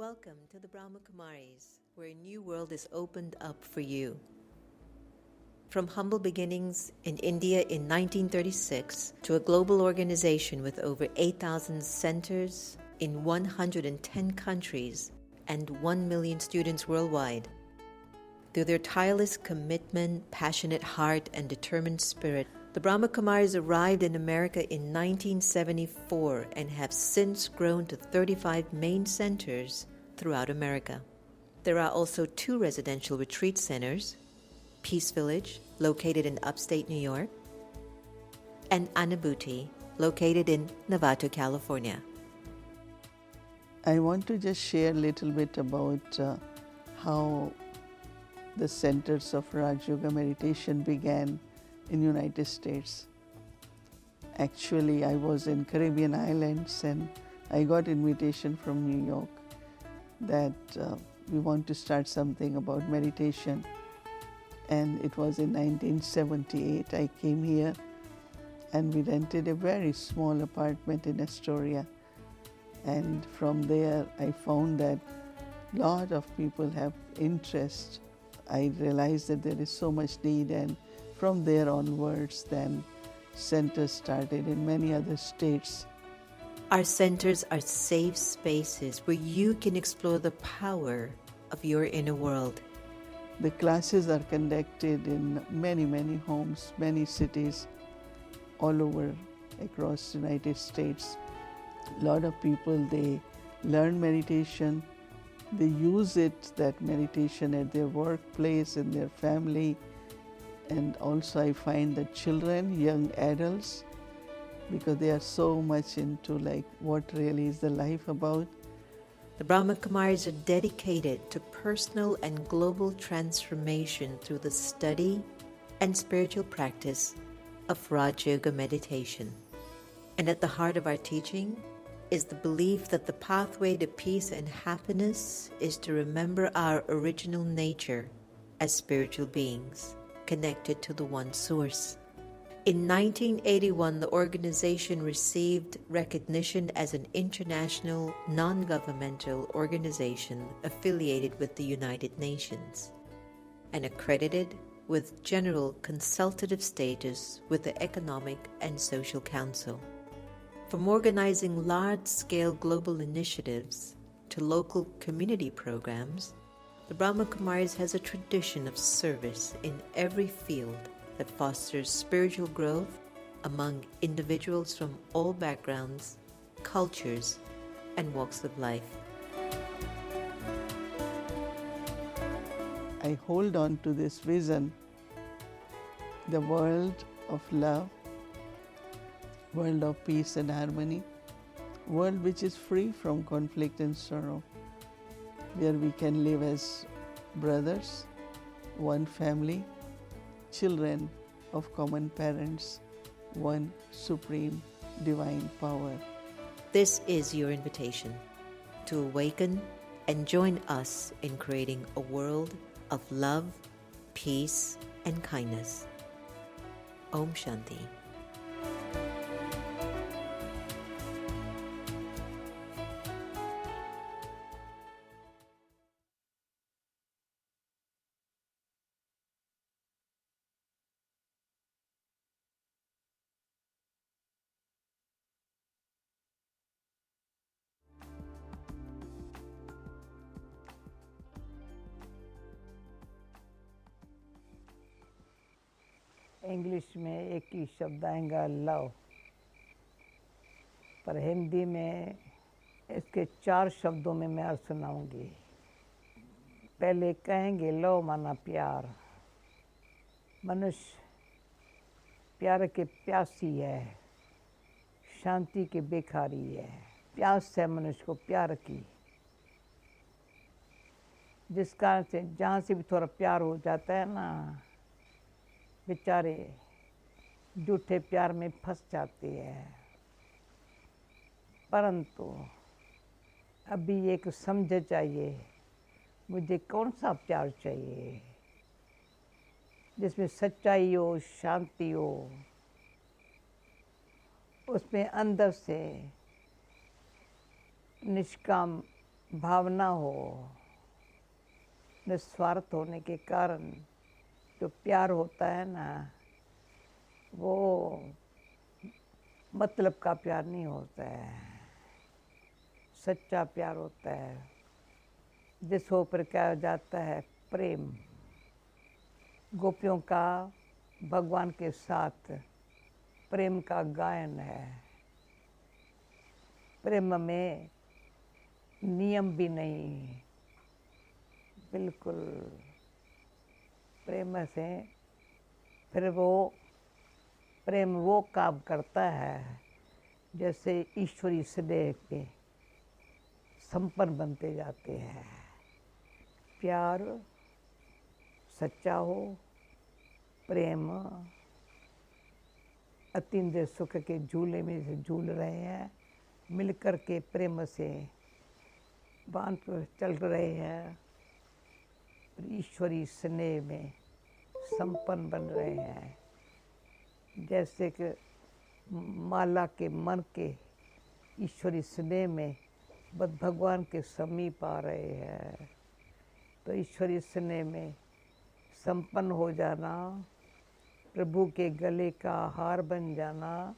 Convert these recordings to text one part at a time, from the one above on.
Welcome to the Brahma Kumaris, where a new world is opened up for you. From humble beginnings in India in 1936 to a global organization with over 8,000 centers in 110 countries and 1 million students worldwide. Through their tireless commitment, passionate heart, and determined spirit, the Brahma Kumaris arrived in America in 1974 and have since grown to 35 main centers throughout America. There are also 2 residential retreat centers, Peace Village, located in upstate New York, and Anubhuti, located in Novato, California. I want to just share a little bit about how the centers of Raj Yoga meditation began in United States. Actually, I was in Caribbean islands and I got invitation from New York that we want to start something about meditation. And it was in 1978 I came here and we rented a very small apartment in Astoria. And from there I found that a lot of people have interest. I realized that there is so much need, and from there onwards then centers started in many other states. Our centers are safe spaces where you can explore the power of your inner world. The classes are conducted in many homes, many cities all over across the United States. A lot of people, they learn meditation, they use it, that meditation, at their workplace, in their family. And also I find that children, young adults, because they are so much into like what really is the life about. The Brahma Kumaris are dedicated to personal and global transformation through the study and spiritual practice of Raj Yoga meditation. And at the heart of our teaching is the belief that the pathway to peace and happiness is to remember our original nature as spiritual beings connected to the One Source. In 1981, the organization received recognition as an international non-governmental organization affiliated with the United Nations and accredited with general consultative status with the Economic and Social Council. From organizing large-scale global initiatives to local community programs, the Brahma Kumaris has a tradition of service in every field that fosters spiritual growth among individuals from all backgrounds, cultures, and walks of life. I hold on to this vision, the world of love, world of peace and harmony, world which is free from conflict and sorrow, where we can live as brothers, one family, children of common parents, one supreme divine power. This is your invitation to awaken and join us in creating a world of love, peace, and kindness. Om Shanti. English में एक ही शब्द आएगा love, पर हिंदी में इसके 4 शब्दों में मैं अर्थ सुनाऊंगी। पहले कहेंगे लव माना प्यार। मनुष्य प्यार के प्यासी है, शांति के बेखारी है। प्यास है मनुष्य को प्यार की, जिस कारण से जहाँ से भी थोड़ा प्यार हो जाता है ना, बेचारे झूठे प्यार में फंस जाते हैं। परंतु अभी एक समझ चाहिए, मुझे कौन सा प्यार चाहिए जिसमें सच्चाई हो, शांति हो, उसमें अंदर से निष्काम भावना हो, निस्वार्थ होने के कारण जो प्यार होता है ना, वो मतलब का प्यार नहीं होता है, सच्चा प्यार होता है, जिस ऊपर क्या जाता है प्रेम। गोपियों का भगवान के साथ प्रेम का गायन है। प्रेम में नियम भी नहीं, बिल्कुल प्रेम से फिर वो प्रेम वो काम करता है जैसे ईश्वरी स्नेह के संपन्न बनते जाते हैं। प्यार सच्चा हो, प्रेम अतीन्द्रिय सुख के झूले में से झूल रहे हैं, मिलकर के प्रेम से बांध पर चल रहे हैं, ईश्वरी स्नेह में संपन्न बन रहे हैं। जैसे कि माला के मन के ईश्वरी स्नेह में बद भगवान के समीप आ रहे हैं। तो ईश्वरी स्नेह में संपन्न हो जाना, प्रभु के गले का हार बन जाना।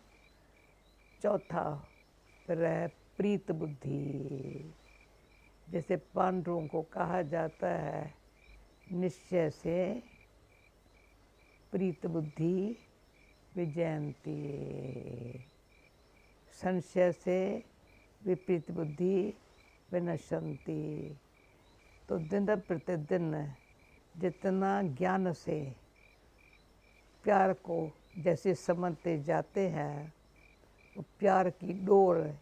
चौथा फिर है प्रीत बुद्धि। जैसे पांडवों को कहा जाता है, निश्चय से प्रीत बुद्धि विजयंती, संशय से विपरीत बुद्धि विनशंति। तो दिन प्रतिदिन जितना ज्ञान से प्यार को जैसे समझते जाते हैं, तो प्यार की डोर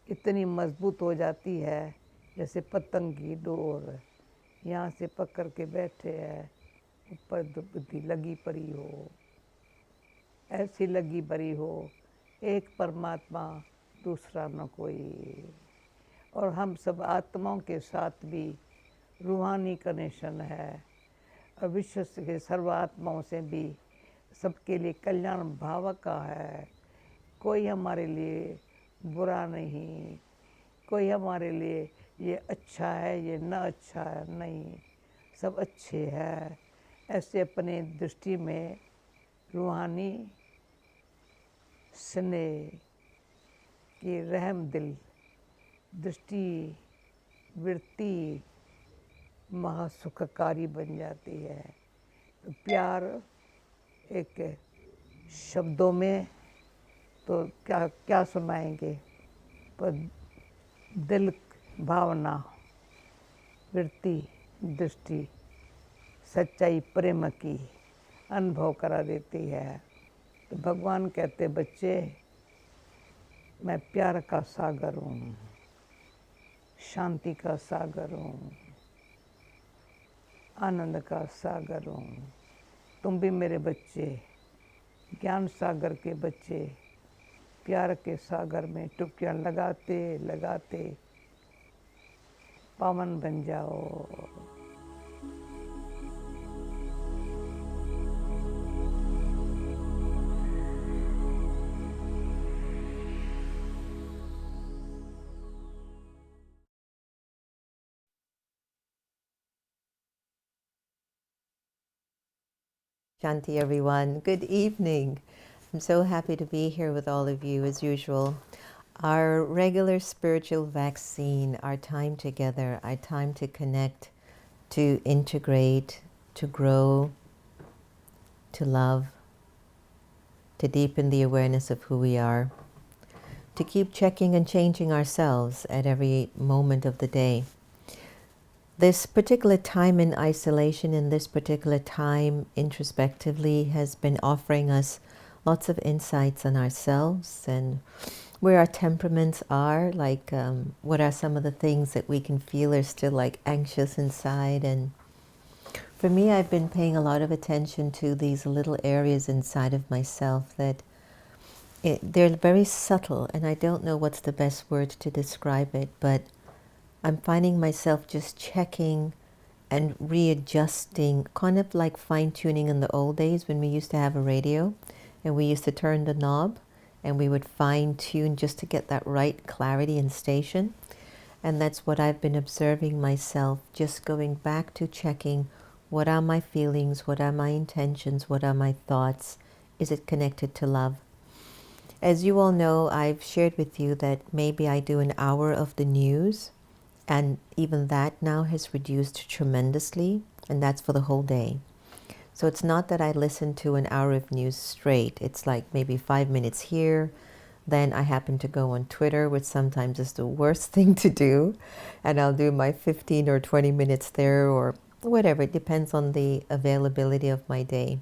इतनी मजबूत हो जाती है जैसे पतंग की डोर। यहाँ से पकड़ के बैठे हैं, ऊपर बुद्धि लगी पड़ी हो, ऐसी लगी पड़ी हो, एक परमात्मा दूसरा न कोई। और हम सब आत्माओं के साथ भी रूहानी कनेक्शन है, और विश्व के सर्व आत्माओं से भी सबके लिए कल्याण भाव का है। कोई हमारे लिए बुरा नहीं, कोई हमारे लिए ये अच्छा है ये न अच्छा है, नहीं, सब अच्छे हैं। ऐसे अपने दृष्टि में रूहानी स्नेह की रहम दिल दृष्टि वृत्ति महासुखकारी बन जाती है। तो प्यार एक शब्दों में तो क्या क्या सुनाएंगे, पर दिल भावना वृत्ति दृष्टि सच्चाई प्रेम की अनुभव करा देती है। तो भगवान कहते, बच्चे मैं प्यार का सागर हूँ, शांति का सागर हूँ, आनंद का सागर हूँ। तुम भी मेरे बच्चे, ज्ञान सागर के बच्चे, प्यार के सागर में डुबकियाँ लगाते लगाते पावन बन जाओ। Shanti, everyone. Good evening. I'm so happy to be here with all of you as usual. Our regular spiritual vaccine, our time together, our time to connect, to integrate, to grow, to love, to deepen the awareness of who we are, to keep checking and changing ourselves at every moment of the day. This particular time in isolation, in this particular time introspectively, has been offering us lots of insights on ourselves and where our temperaments are, like what are some of the things that we can feel are still like anxious inside. And for me, I've been paying a lot of attention to these little areas inside of myself that they're very subtle, and I don't know what's the best word to describe it, but I'm finding myself just checking and readjusting, kind of like fine-tuning in the old days when we used to have a radio and we used to turn the knob and we would fine-tune just to get that right clarity and station. And that's what I've been observing myself, just going back to checking what are my feelings, what are my intentions, what are my thoughts, is it connected to love? As you all know, I've shared with you that maybe I do an hour of the news, and even that now has reduced tremendously, and that's for the whole day. So it's not that I listen to an hour of news straight. It's like maybe 5 minutes here, then I happen to go on Twitter, which sometimes is the worst thing to do, and I'll do my 15 or 20 minutes there or whatever. It depends on the availability of my day.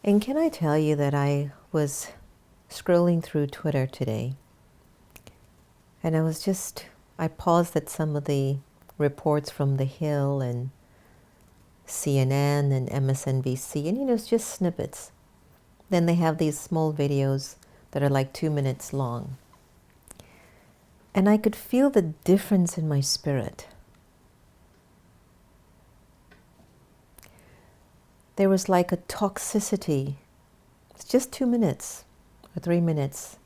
And can I tell you that I was scrolling through Twitter today, and I paused at some of the reports from The Hill and CNN and MSNBC, and it's just snippets. Then they have these small videos that are like 2 minutes long. And I could feel the difference in my spirit. There was like a toxicity. It's just 2 minutes or 3 minutes.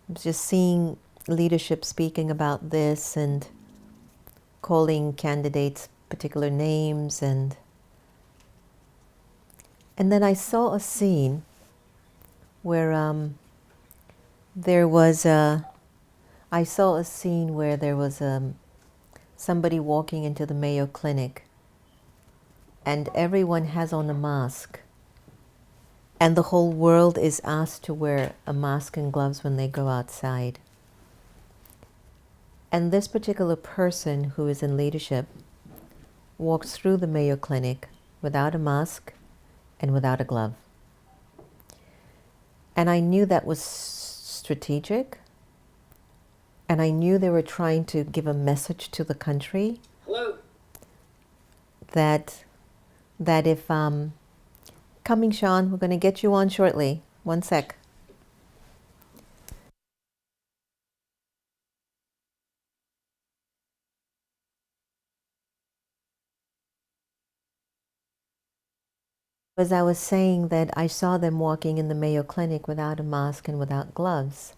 I was just seeing leadership speaking about this and calling candidates particular names, and then I saw a scene where there was somebody walking into the Mayo Clinic, and everyone has on a mask, and the whole world is asked to wear a mask and gloves when they go outside. And this particular person who is in leadership walks through the Mayo Clinic without a mask and without a glove. And I knew that was strategic, and I knew they were trying to give a message to the country. Hello. That if coming, Shawn, we're going to get you on shortly. One sec. As I was saying that I saw them walking in the Mayo Clinic without a mask and without gloves.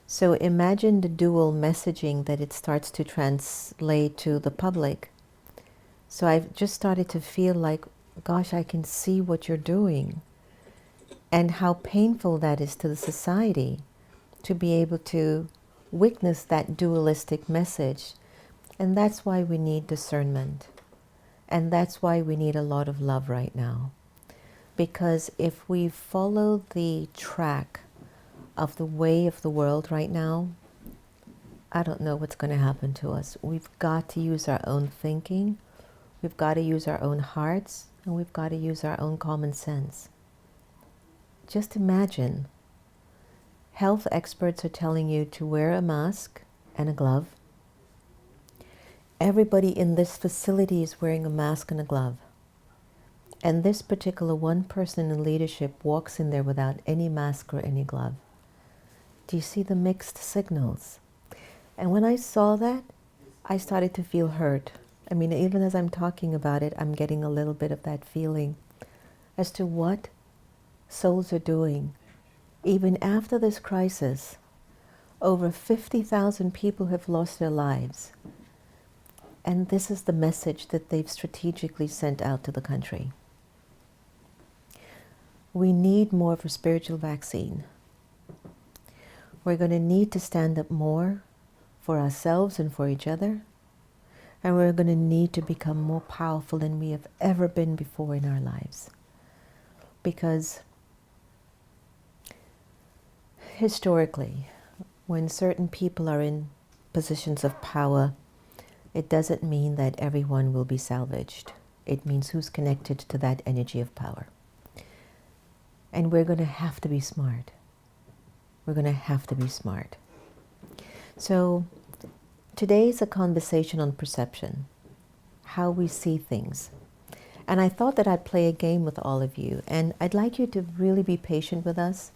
So imagine the dual messaging that it starts to translate to the public. So I've just started to feel like, gosh, I can see what you're doing, and how painful that is to the society to be able to witness that dualistic message. And that's why we need discernment. And that's why we need a lot of love right now. Because if we follow the track of the way of the world right now, I don't know what's going to happen to us. We've got to use our own thinking, we've got to use our own hearts, and we've got to use our own common sense. Just imagine, health experts are telling you to wear a mask and a glove. Everybody in this facility is wearing a mask and a glove. And this particular one person in leadership walks in there without any mask or any glove. Do you see the mixed signals? And when I saw that, I started to feel hurt. I mean, even as I'm talking about it, I'm getting a little bit of that feeling as to what souls are doing. Even after this crisis, over 50,000 people have lost their lives. And this is the message that they've strategically sent out to the country. We need more of a spiritual vaccine. We're going to need to stand up more for ourselves and for each other. And we're going to need to become more powerful than we have ever been before in our lives. Because historically, when certain people are in positions of power, it doesn't mean that everyone will be salvaged. It means who's connected to that energy of power. And we're going to have to be smart. We're going to have to be smart. So today is a conversation on perception, how we see things. And I thought that I'd play a game with all of you. And I'd like you to really be patient with us.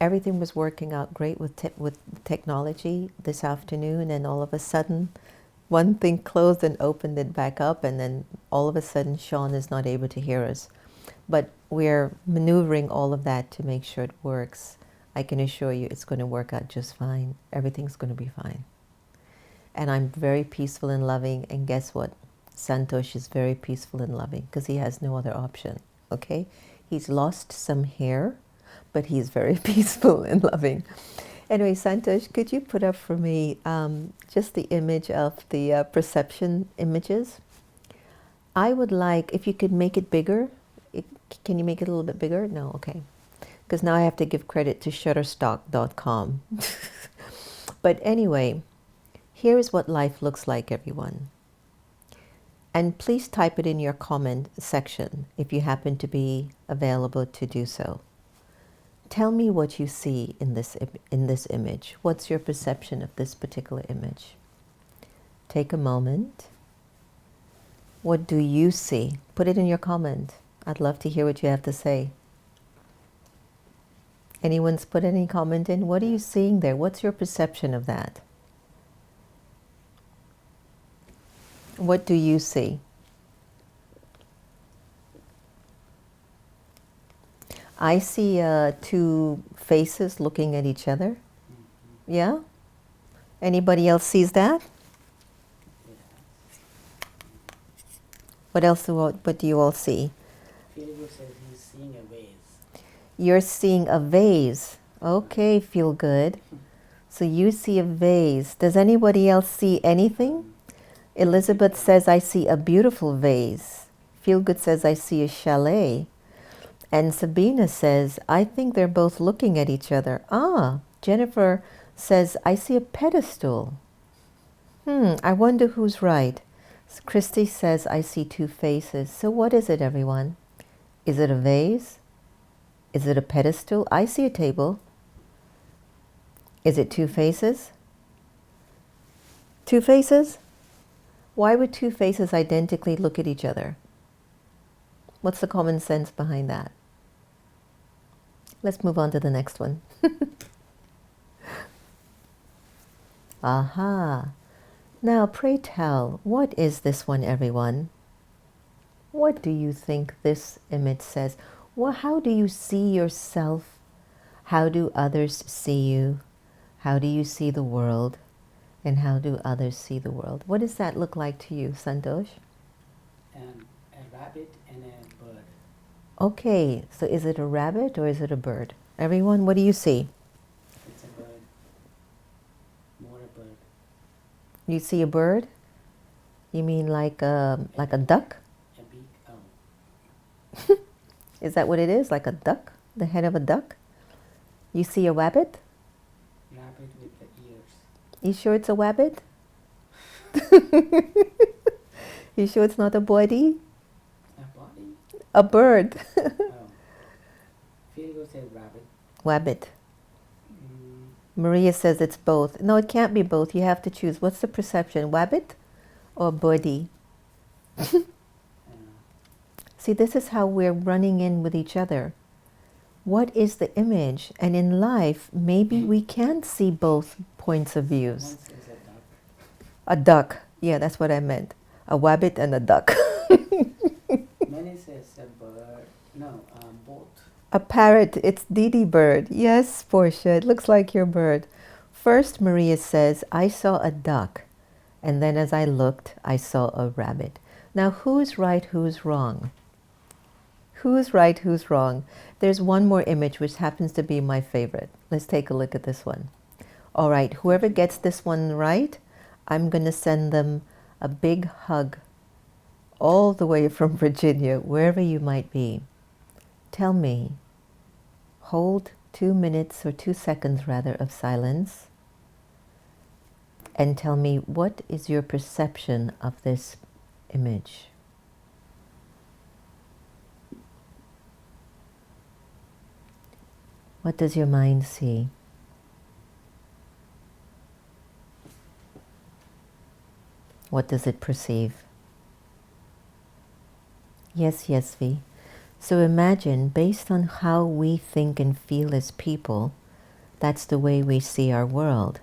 Everything was working out great with technology this afternoon, and all of a sudden, one thing closed and opened it back up, and then all of a sudden Shawn is not able to hear us. But we're maneuvering all of that to make sure it works I can assure you it's going to work out just fine. Everything's going to be fine. And I'm very peaceful and loving, and guess what? Santosh is very peaceful and loving because he has no other option, okay? He's lost some hair, but he's very peaceful and loving. Anyway, Santosh, could you put up for me just the image of the perception images? I would like, if you could make it bigger, can you make it a little bit bigger? No, okay. Because now I have to give credit to Shutterstock.com. But anyway, here is what life looks like, everyone. And please type it in your comment section if you happen to be available to do so. Tell me what you see in this image. What's your perception of this particular image? Take a moment. What do you see? Put it in your comment. I'd love to hear what you have to say. Anyone's put any comment in? What are you seeing there? What's your perception of that? What do you see? I see two faces looking at each other. Yeah? Anybody else sees that? What else? What do you all see? Philip says he's seeing a vase. You're seeing a vase. Okay, feel good. So you see a vase. Does anybody else see anything? Elizabeth says, I see a beautiful vase. Feel good says, I see a chalet. And Sabina says, I think they're both looking at each other. Ah, Jennifer says, I see a pedestal. I wonder who's right. Christy says, I see two faces. So what is it, everyone? Is it a vase? Is it a pedestal? I see a table. Is it two faces? Two faces? Why would two faces identically look at each other? What's the common sense behind that? Let's move on to the next one. Aha. Now, pray tell, what is this one, everyone? What do you think this image says? Well, how do you see yourself? How do others see you? How do you see the world? And how do others see the world? What does that look like to you, Santosh? A rabbit and a bird. Okay, so is it a rabbit or is it a bird? Everyone, what do you see? It's a bird. More a bird. You see a bird? You mean like a duck? A big owl. Is that what it is? Like a duck? The head of a duck? You see a rabbit? Rabbit with the ears. You sure it's a rabbit? You sure it's not a body? A body? A bird. Oh. Philip says rabbit. Rabbit. Maria says it's both. No, it can't be both. You have to choose. What's the perception? Rabbit or birdie? See, this is how we're running in with each other. What is the image? And in life, maybe we can't see both points of views. One says a duck. A duck. Yeah, that's what I meant. A rabbit and a duck. Many says a bird. No, both. A parrot. It's Didi bird. Yes, Portia. It looks like your bird. First, Maria says, I saw a duck. And then as I looked, I saw a rabbit. Now, who's right, who's wrong? Who's right, who's wrong? There's one more image which happens to be my favorite. Let's take a look at this one. All right, whoever gets this one right, I'm going to send them a big hug all the way from Virginia, wherever you might be. Tell me, hold 2 minutes or 2 seconds rather of silence and tell me what is your perception of this image. What does your mind see? What does it perceive? Yes, V. So imagine, based on how we think and feel as people, that's the way we see our world.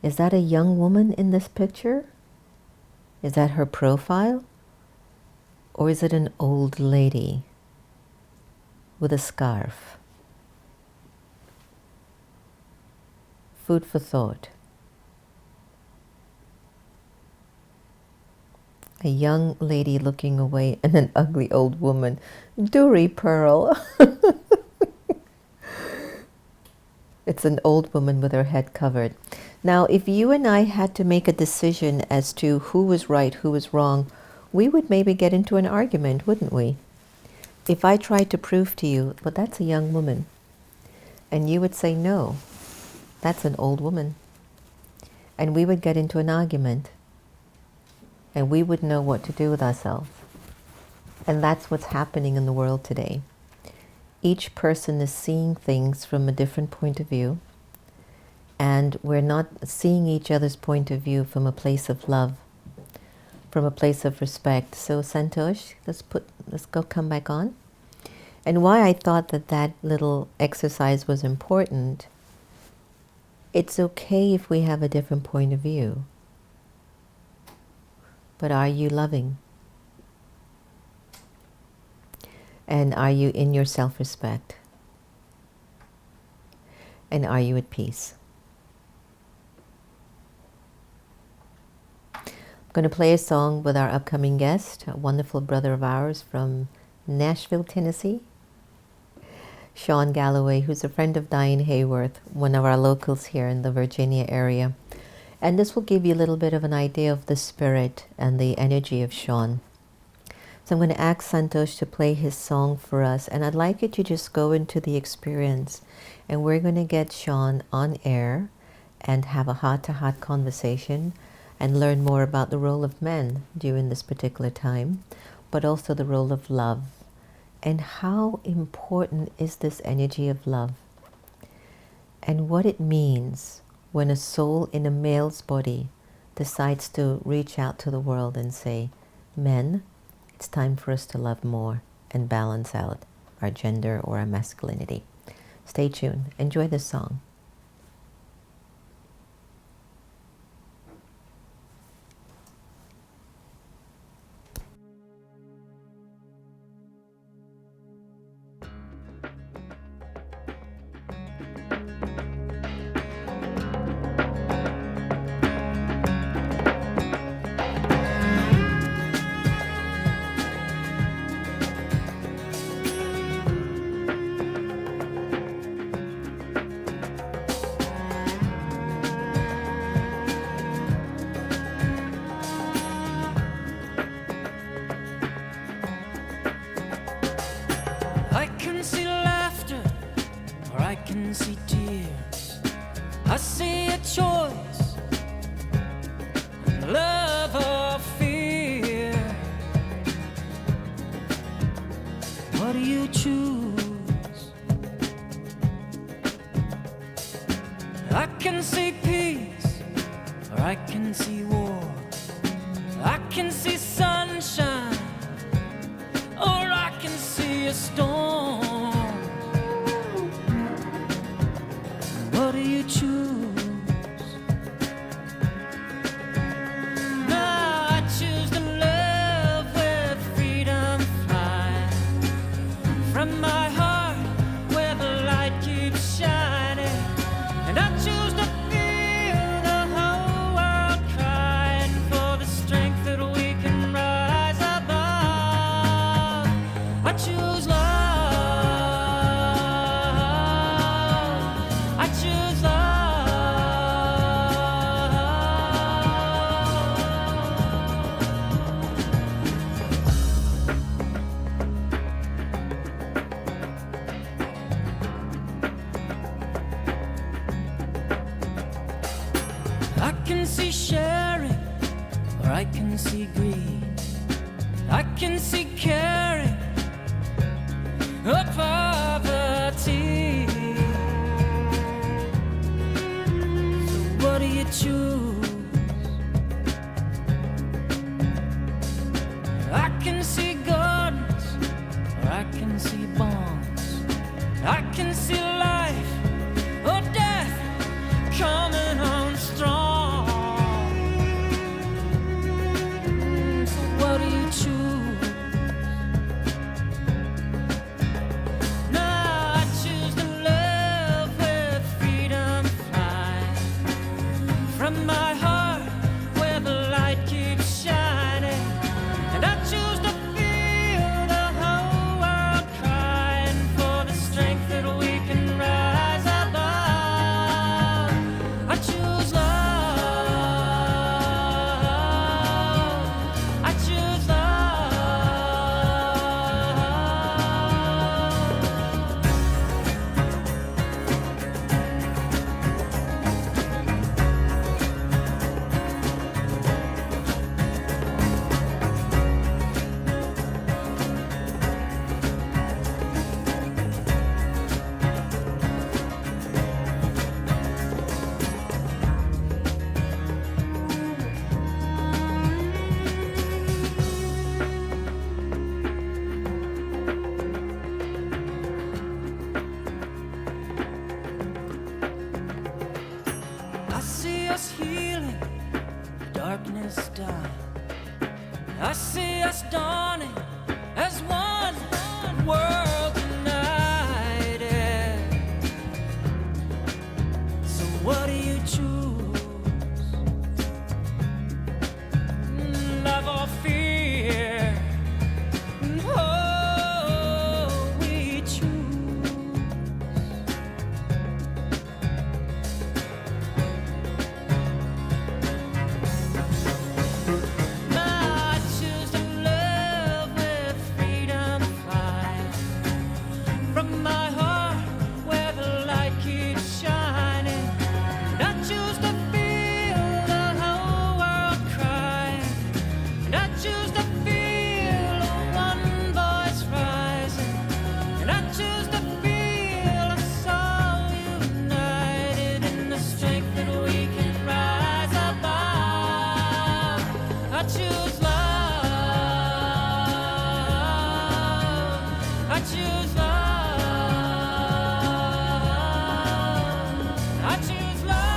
Is that a young woman in this picture? Is that her profile? Or is it an old lady with a scarf? Food for thought. A young lady looking away and an ugly old woman. Dory Pearl. It's an old woman with her head covered. Now, if you and I had to make a decision as to who was right, who was wrong, we would maybe get into an argument, wouldn't we? If I tried to prove to you, well, that's a young woman, and you would say, no, that's an old woman, and we would get into an argument, and we would know what to do with ourselves. And that's what's happening in the world today. Each person is seeing things from a different point of view, and we're not seeing each other's point of view from a place of love, from a place of respect. So Santosh, let's go come back on. And why I thought that that little exercise was important, it's okay if we have a different point of view. But are you loving? And are you in your self-respect? And are you at peace? I'm going to play a song with our upcoming guest, a wonderful brother of ours from Nashville, Tennessee, Shawn Gallaway, who's a friend of Diane Hayworth, one of our locals here in the Virginia area. And this will give you a little bit of an idea of the spirit and the energy of Shawn. So I'm going to ask Santosh to play his song for us, and I'd like you to just go into the experience, and we're going to get Shawn on air and have a heart-to-heart conversation and learn more about the role of men during this particular time, but also the role of love. And how important is this energy of love? And what it means when a soul in a male's body decides to reach out to the world and say, men, it's time for us to love more and balance out our gender or our masculinity. Stay tuned. Enjoy this song. I can see laughter, or I can see tears. I see a choice, love or fear. What do you choose? I can see peace, or I can see war. I can see sunshine, or I can see a storm. What do you choose? No, I choose to love where freedom flies from my heart, where the light keeps shining. And I choose to feel the whole world crying for the strength that we can rise above. I choose love. I choose love. I can see sharing, or I can see greed. I can see caring, or poverty. So what do you choose? I can see gardens, or I can see bonds. I can see life or death coming on strong. So what do you choose? No, I choose to love where freedom flies us healing, darkness die. I see us dawning as one world united. So what do you choose? Love or fear? Oh, we choose. I choose to love with freedom fire from my heart where the light keeps shining. And I choose to feel the whole world crying. And I choose to feel one voice rising. And I choose to feel us all united in the strength that we can rise above. I choose love. I choose love. I choose love.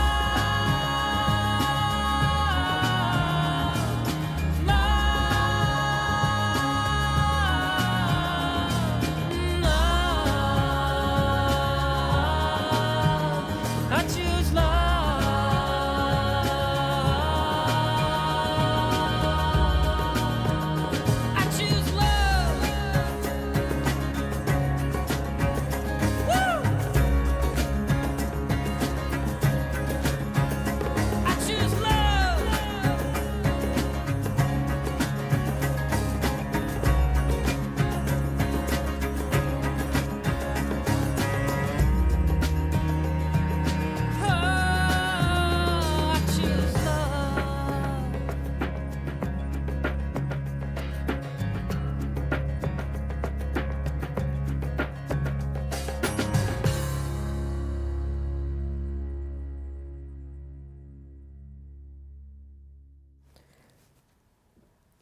Love. I choose love. I choose love. Woo! I choose love. Oh, I choose love.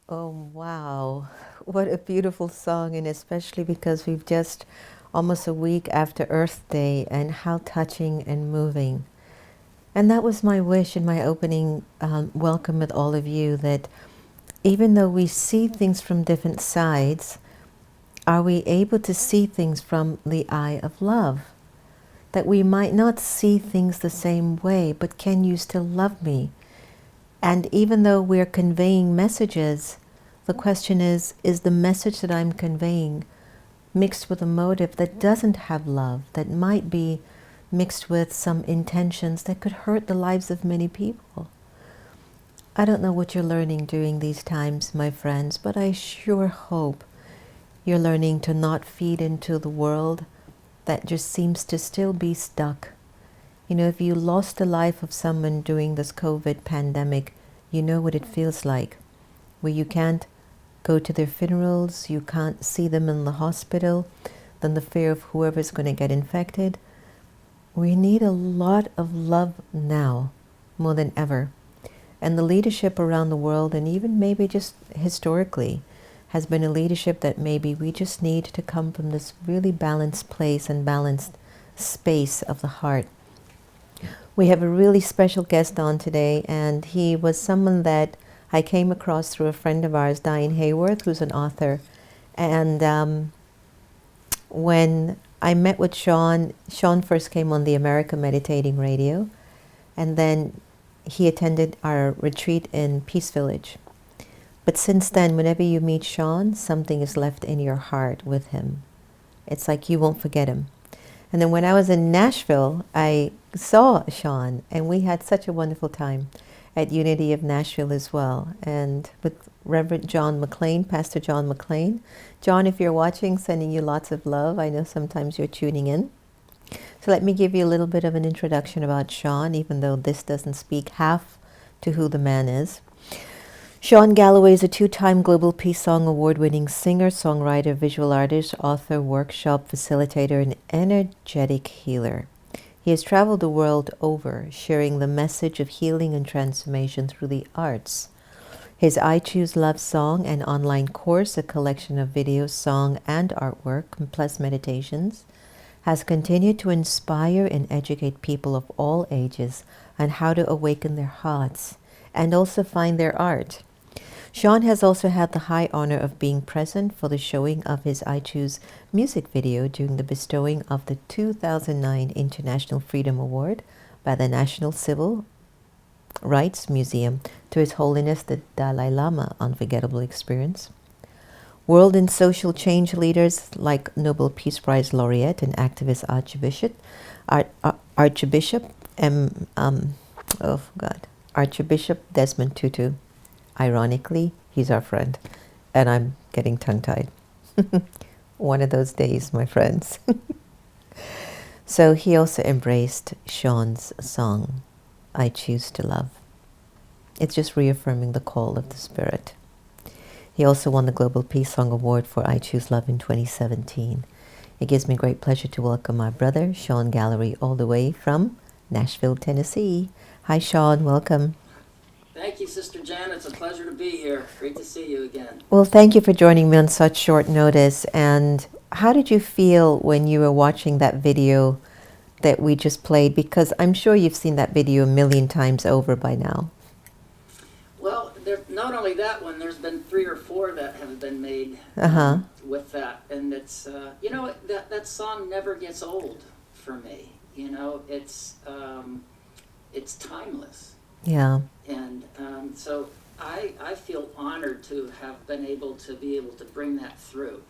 Oh, wow. What a beautiful song, and especially because we've just almost a week after Earth Day, and how touching and moving. And that was my wish in my opening welcome with all of you, that even though we see things from different sides, are we able to see things from the eye of love? That we might not see things the same way, but can you still love me? And even though we're conveying messages, the question is the message that I'm conveying mixed with a motive that doesn't have love, that might be mixed with some intentions that could hurt the lives of many people? I don't know what you're learning during these times, my friends, but I sure hope you're learning to not feed into the world that just seems to still be stuck. You know, if you lost the life of someone during this COVID pandemic, you know what it feels like, where you can't go to their funerals, you can't see them in the hospital, then the fear of whoever's going to get infected. We need a lot of love now, more than ever. And the leadership around the world, and even maybe just historically, has been a leadership that maybe we just need to come from this really balanced place and balanced space of the heart. We have a really special guest on today, and he was someone that I came across through a friend of ours, Diane Hayworth, who's an author. And when I met with Shawn first came on the America Meditating Radio, and then he attended our retreat in Peace Village. But since then, whenever you meet Shawn, something is left in your heart with him. It's like you won't forget him. And then when I was in Nashville, I saw Shawn, and we had such a wonderful time at Unity of Nashville as well. And with Reverend John McLean, Pastor John McLean. John, if you're watching, sending you lots of love. I know sometimes you're tuning in. So let me give you a little bit of an introduction about Shawn, even though this doesn't speak half to who the man is. Shawn Gallaway is a 2-time Global Peace Song Award-winning singer, songwriter, visual artist, author, workshop facilitator, and energetic healer. He has traveled the world over, sharing the message of healing and transformation through the arts. His I Choose Love song and online course, a collection of videos, song, and artwork, plus meditations, has continued to inspire and educate people of all ages on how to awaken their hearts and also find their art. Shawn has also had the high honor of being present for the showing of his I Choose music video during the bestowing of the 2009 International Freedom Award by the National Civil Rights Museum to His Holiness the Dalai Lama. Unforgettable experience. World and social change leaders like Nobel Peace Prize Laureate and activist Archbishop Desmond Tutu. Ironically, he's our friend, and I'm getting tongue-tied. One of those days, my friends. So he also embraced Shawn's song, I Choose to Love. It's just reaffirming the call of the Spirit. He also won the Global Peace Song Award for I Choose Love in 2017. It gives me great pleasure to welcome my brother, Shawn Gallaway, all the way from Nashville, Tennessee. Hi, Shawn. Welcome. Thank you, Sister Jenna. It's a pleasure to be here. Great to see you again. Well, thank you for joining me on such short notice. And how did you feel when you were watching that video that we just played? Because I'm sure you've seen that video a million times over by now. Well, not only that one, there's been 3 or 4 that have been made with that. And it's, that song never gets old for me. You know, it's timeless. Yeah. And so I feel honored to have been able to bring that through.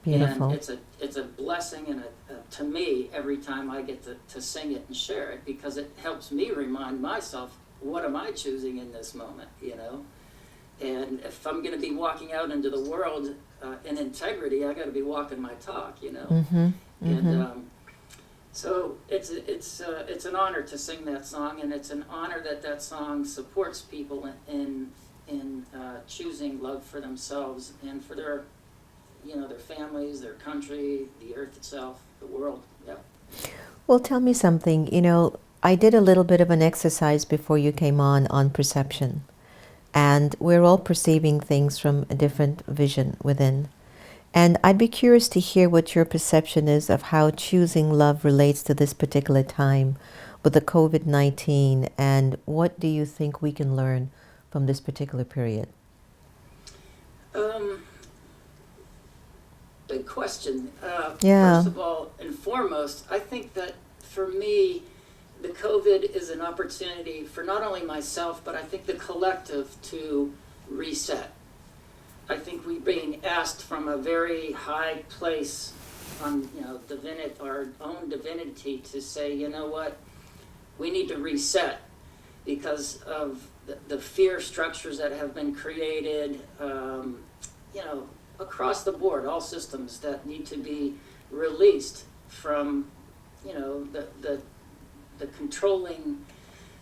Beautiful. And it's a blessing and to me every time I get to sing it and share it, because it helps me remind myself, what am I choosing in this moment, you know? And if I'm going to be walking out into the world in integrity, I got to be walking my talk, you know? Mm-hmm. And so it's an honor to sing that song, and it's an honor that song supports people in choosing love for themselves and for their families, their country, the earth itself, the world. Yep. Well, tell me something. You know, I did a little bit of an exercise before you came on perception, and we're all perceiving things from a different vision within. And I'd be curious to hear what your perception is of how choosing love relates to this particular time with the COVID-19, and what do you think we can learn from this particular period? Big question. Yeah. First of all and foremost, I think that for me, the COVID is an opportunity for not only myself, but I think the collective to reset. I think we're being asked from a very high place on, our own divinity to say, you know what, we need to reset because of the fear structures that have been created, across the board, all systems that need to be released from, the controlling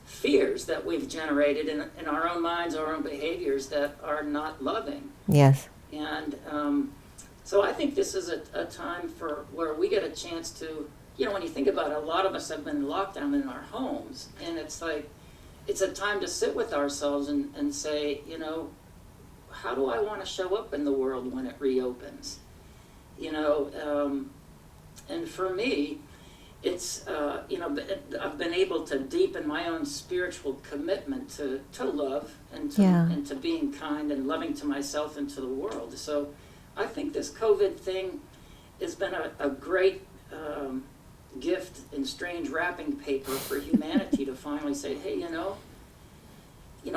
fears that we've generated in our own minds, our own behaviors that are not loving. Yes. And so I think this is a time where we get a chance to, when you think about it, a lot of us have been locked down in our homes, and it's like, it's a time to sit with ourselves and say, how do I want to show up in the world when it reopens? And for me, it's, I've been able to deepen my own spiritual commitment to love and to being kind and loving to myself and to the world. So I think this COVID thing has been a great gift in strange wrapping paper for humanity to finally say, hey,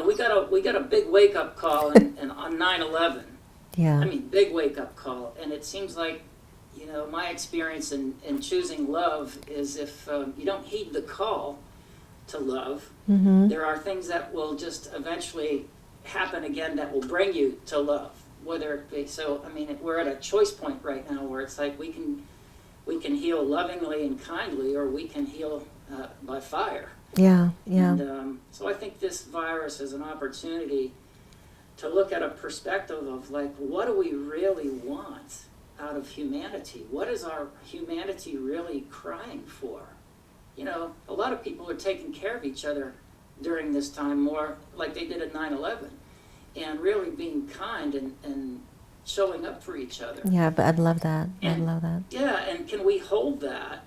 we got a big wake-up call on 9/11. Yeah. I mean, big wake-up call. And it seems like, my experience in choosing love is if you don't heed the call to love, there are things that will just eventually happen again that will bring you to love. Whether it be, we're at a choice point right now where it's like we can heal lovingly and kindly, or we can heal by fire. Yeah, yeah. And so I think this virus is an opportunity to look at a perspective of like, what do we really want out of humanity? What is our humanity really crying for? A lot of people are taking care of each other during this time more like they did at 9/11, and really being kind and showing up for each other. Yeah, but I'd love that. I'd love that. Yeah, and can we hold that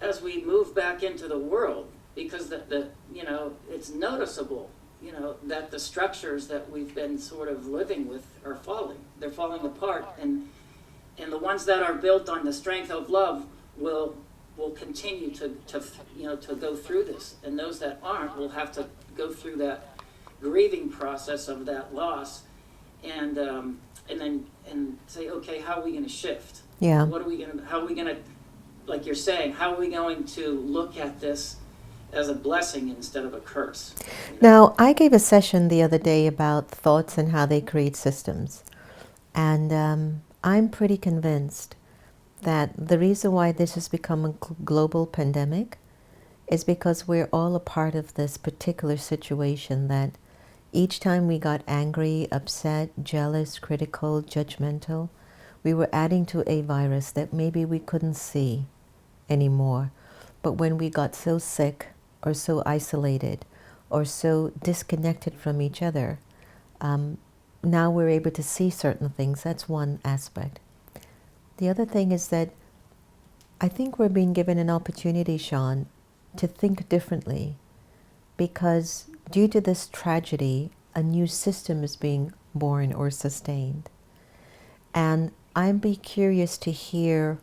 as we move back into the world, because the you know, it's noticeable, you know, that the structures that we've been sort of living with are falling. They're falling apart, and the ones that are built on the strength of love will continue to you know, to go through this, and those that aren't will have to go through that grieving process of that loss, and then say, okay, how are we going to shift? Yeah. How are we going to, like you're saying, how are we going to look at this as a blessing instead of a curse? You know? Now, I gave a session the other day about thoughts and how they create systems. And I'm pretty convinced that the reason why this has become a global pandemic is because we're all a part of this particular situation, that each time we got angry, upset, jealous, critical, judgmental, we were adding to a virus that maybe we couldn't see anymore. But when we got so sick or so isolated or so disconnected from each other, now we're able to see certain things. That's one aspect. The other thing is that I think we're being given an opportunity, Shawn, to think differently, because due to this tragedy, a new system is being born or sustained. And I'd be curious to hear,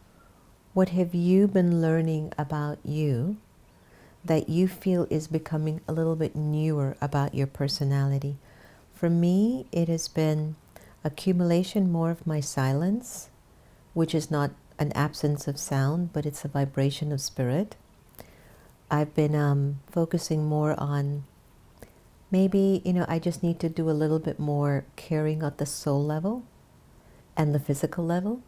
what have you been learning about you that you feel is becoming a little bit newer about your personality? For me, it has been accumulation more of my silence, which is not an absence of sound, but it's a vibration of spirit. I've been focusing more on maybe, you know, I just need to do a little bit more caring at the soul level and the physical level.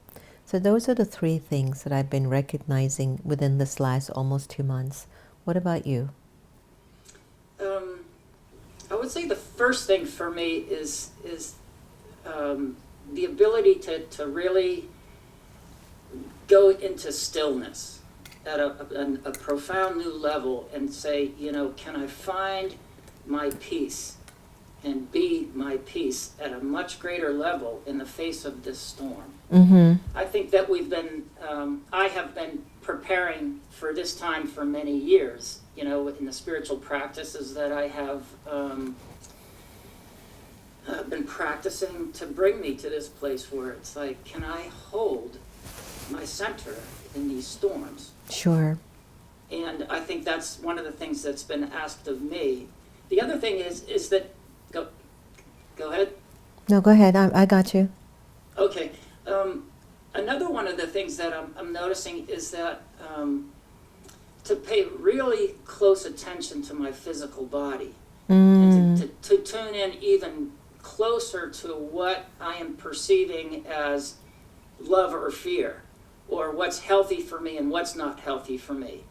So those are the three things that I've been recognizing within this last almost 2 months. What about you? I would say the first thing for me is the ability to really go into stillness at a profound new level and say, you know, can I find my peace and be my peace at a much greater level in the face of this storm? Mm-hmm. I think that I have been preparing for this time for many years, you know, in the spiritual practices that I have been practicing to bring me to this place where it's like, can I hold my center in these storms? Sure. And I think that's one of the things that's been asked of me. The other thing is that, go ahead. No, go ahead. I got you. Okay. Another one of the things that I'm noticing is that to pay really close attention to my physical body, and to tune in even closer to what I am perceiving as love or fear, or what's healthy for me and what's not healthy for me,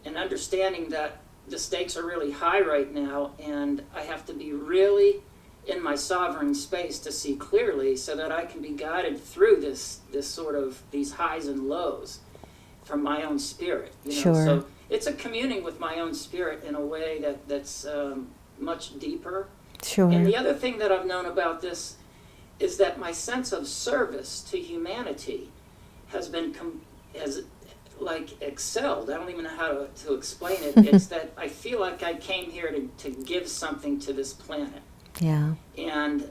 and understanding that the stakes are really high right now, and I have to be really in my sovereign space to see clearly, so that I can be guided through this sort of these highs and lows from my own spirit. You know? Sure. So it's a communing with my own spirit in a way that's much deeper. Sure. And the other thing that I've known about this is that my sense of service to humanity has been excelled. I don't even know how to explain it. It's that I feel like I came here to give something to this planet. Yeah. And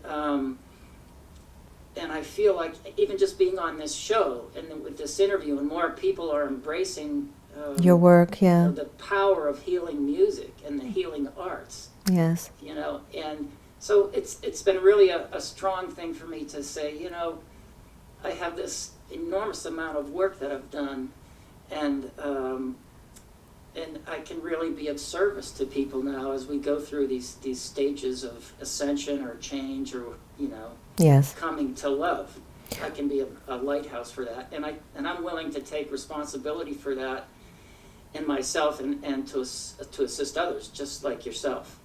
I feel like even just being on this show and with this interview, and more people are embracing your work, yeah. you know, the power of healing music and the healing arts. Yes. You know, and so it's been really a strong thing for me to say, you know, I have this enormous amount of work that I've done, and I can really be of service to people now as we go through these stages of ascension or change, or, you know, Yes. coming to love. I can be a lighthouse for that, and I'm willing to take responsibility for that in myself and to assist others, just like yourself.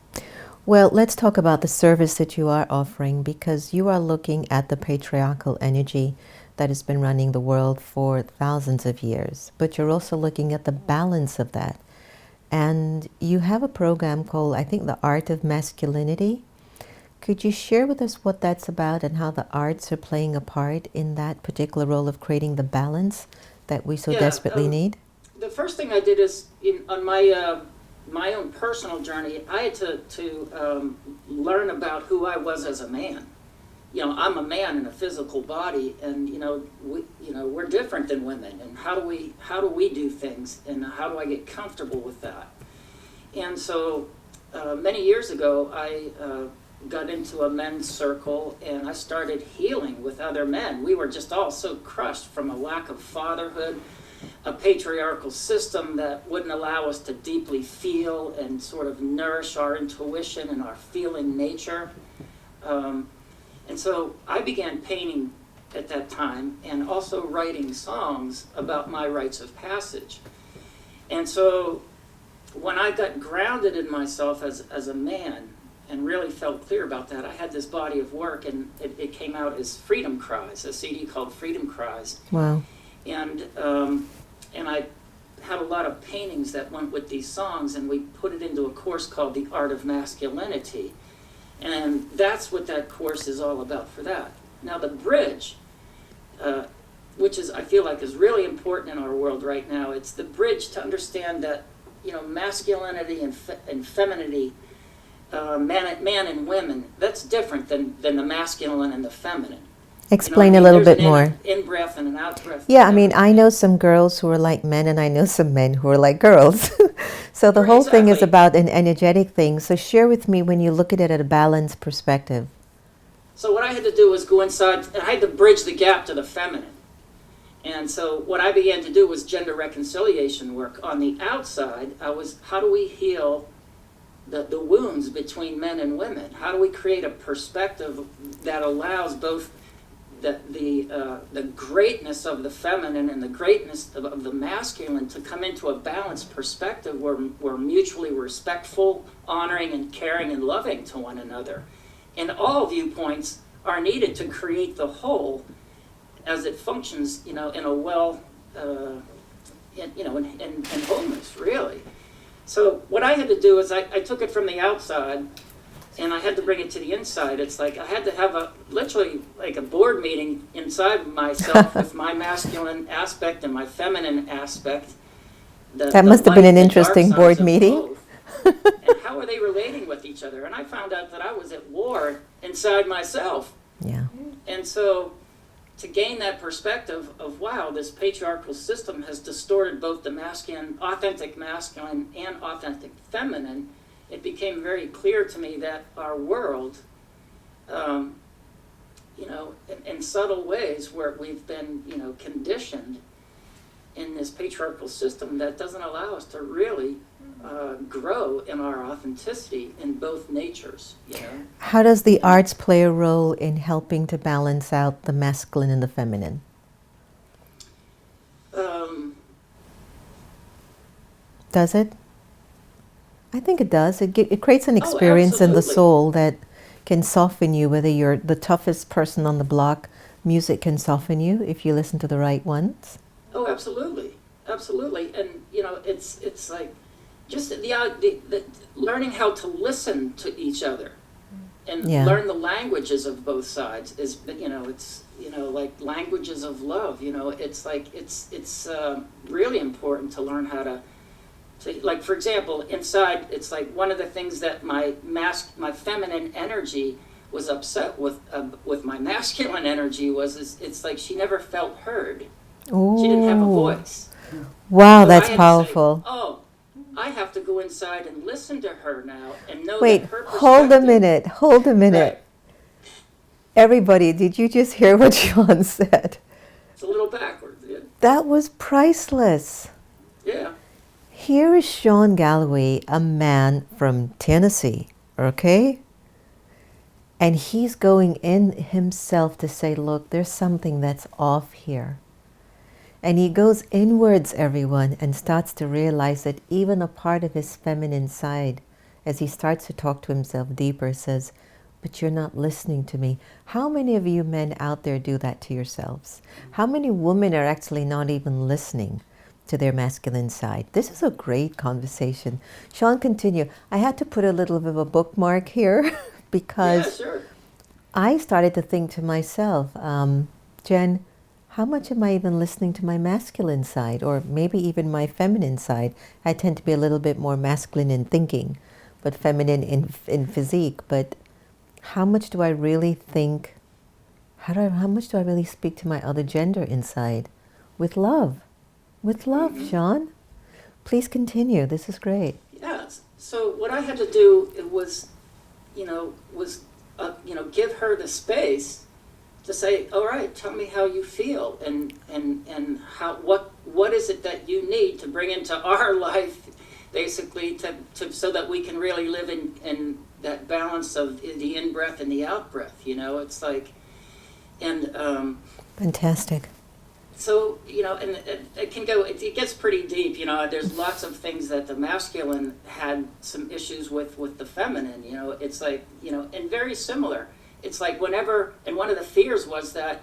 Well, let's talk about the service that you are offering, because you are looking at the patriarchal energy that has been running the world for thousands of years, but you're also looking at the balance of that. And you have a program called, I think, The Art of Masculinity. Could you share with us what that's about and how the arts are playing a part in that particular role of creating the balance that we so desperately need? the first thing I did is on my own personal journey, I had to learn about who I was as a man. I'm a man in a physical body, and we're different than women. And how do we do things, and how do I get comfortable with that? And so many years ago, I got into a men's circle, and I started healing with other men. We were just all so crushed from a lack of fatherhood, a patriarchal system that wouldn't allow us to deeply feel and sort of nourish our intuition and our feeling nature. And so I began painting at that time, and also writing songs about my rites of passage. And so when I got grounded in myself as a man and really felt clear about that, I had this body of work, and it came out as Freedom Cries, a CD called Freedom Cries. Wow. And I had a lot of paintings that went with these songs, and we put it into a course called The Art of Masculinity. And that's what that course is all about for that. Now the bridge, which I feel like is really important in our world right now, it's the bridge to understand that, masculinity and femininity, man and women, that's different than the masculine and the feminine. Explain a little bit There's more. an in-breath and an out-breath. Yeah, I mean, I know some girls who are like men, and I know some men who are like girls. So the whole thing is Exactly. about an energetic thing. So share with me when you look at it at a balanced perspective. So what I had to do was go inside, and I had to bridge the gap to the feminine. And so what I began to do was gender reconciliation work. On the outside, how do we heal the wounds between men and women? How do we create a perspective that allows both the greatness of the feminine and the greatness of the masculine to come into a balanced perspective where we're mutually respectful, honoring and caring and loving to one another? And all viewpoints are needed to create the whole as it functions, in a well, in wholeness, really. So what I had to do is I took it from the outside, and I had to bring it to the inside. It's like I had to have literally like a board meeting inside myself with my masculine aspect and my feminine aspect. That must have been an interesting board meeting. And how are they relating with each other? And I found out that I was at war inside myself. Yeah. And so to gain that perspective of, wow, this patriarchal system has distorted both the authentic masculine and authentic feminine, it became very clear to me that our world, in subtle ways where we've been, conditioned in this patriarchal system that doesn't allow us to really grow in our authenticity in both natures, How does the arts play a role in helping to balance out the masculine and the feminine? Does it? I think it does. It creates an experience in the absolutely. soul that can soften you, whether you're the toughest person on the block. Music can soften you if you listen to the right ones. Oh, absolutely, absolutely, and it's like just the learning how to listen to each other and Yeah. learn the languages of both sides is it's like languages of love. It's like it's really important to learn how to like, for example, inside, it's like one of the things that my feminine energy was upset with my masculine energy it's like she never felt heard. Ooh. She didn't have a voice. Wow, So that's I had to say, powerful. oh, I have to go inside and listen to her now and know Wait, that her hold a perspective- minute. Right. Everybody, did you just hear what Shawn said? It's a little backwards. Yeah. That was priceless. Yeah. Here is Shawn Gallaway, a man from Tennessee, okay? And he's going in himself to say, look, there's something that's off here. And he goes inwards, everyone, and starts to realize that even a part of his feminine side, as he starts to talk to himself deeper, says, but you're not listening to me. How many of you men out there do that to yourselves? How many women are actually not even listening to their masculine side? This is a great conversation. Shawn, continue. I had to put a little bit of a bookmark here because Yeah, sure. I started to think to myself, Jen, how much am I even listening to my masculine side, or maybe even my feminine side? I tend to be a little bit more masculine in thinking, but feminine in physique. But how much do I really think? How much do I really speak to my other gender inside? With love. With love, Shawn. Please continue. This is great. Yeah. So what I had to do was, give her the space to say, all right, tell me how you feel, and how what is it that you need to bring into our life, basically, to so that we can really live in that balance of the in breath and the out breath. It's like, and Fantastic. so and it can go. It gets pretty deep. There's lots of things that the masculine had some issues with the feminine. It's like and very similar. It's like whenever, and one of the fears was that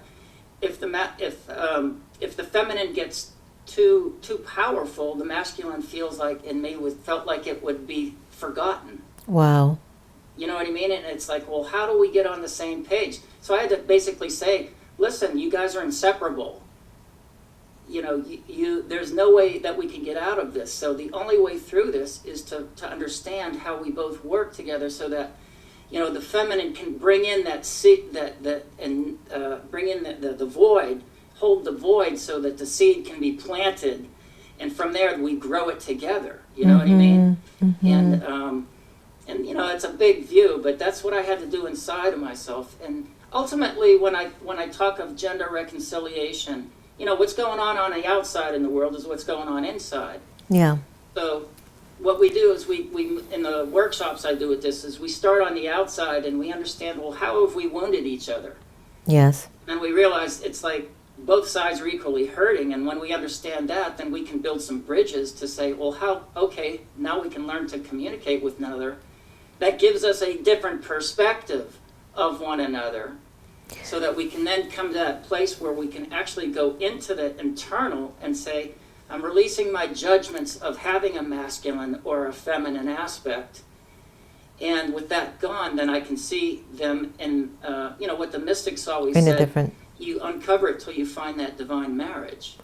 if the feminine gets too powerful, the masculine feels like, and felt like it would be forgotten. Wow. You know what I mean? And it's like, well, how do we get on the same page? So I had to basically say, listen, you guys are inseparable. There's no way that we can get out of this. So the only way through this is to understand how we both work together, so that the feminine can bring in that seed, bring in the void, hold the void, so that the seed can be planted, and from there we grow it together. You know what I mean? And it's a big view, but that's what I had to do inside of myself. And ultimately, when I talk of gender reconciliation, what's going on the outside in the world is what's going on inside. Yeah. So what we do is we in the workshops I do with this is we start on the outside and we understand, well, how have we wounded each other? Yes. And we realize it's like both sides are equally hurting, and when we understand that, then we can build some bridges to say, well, now we can learn to communicate with one another. That gives us a different perspective of one another, so that we can then come to that place where we can actually go into the internal and say, I'm releasing my judgments of having a masculine or a feminine aspect. And with that gone, then I can see them in, what the mystics always said, you uncover it till you find that divine marriage.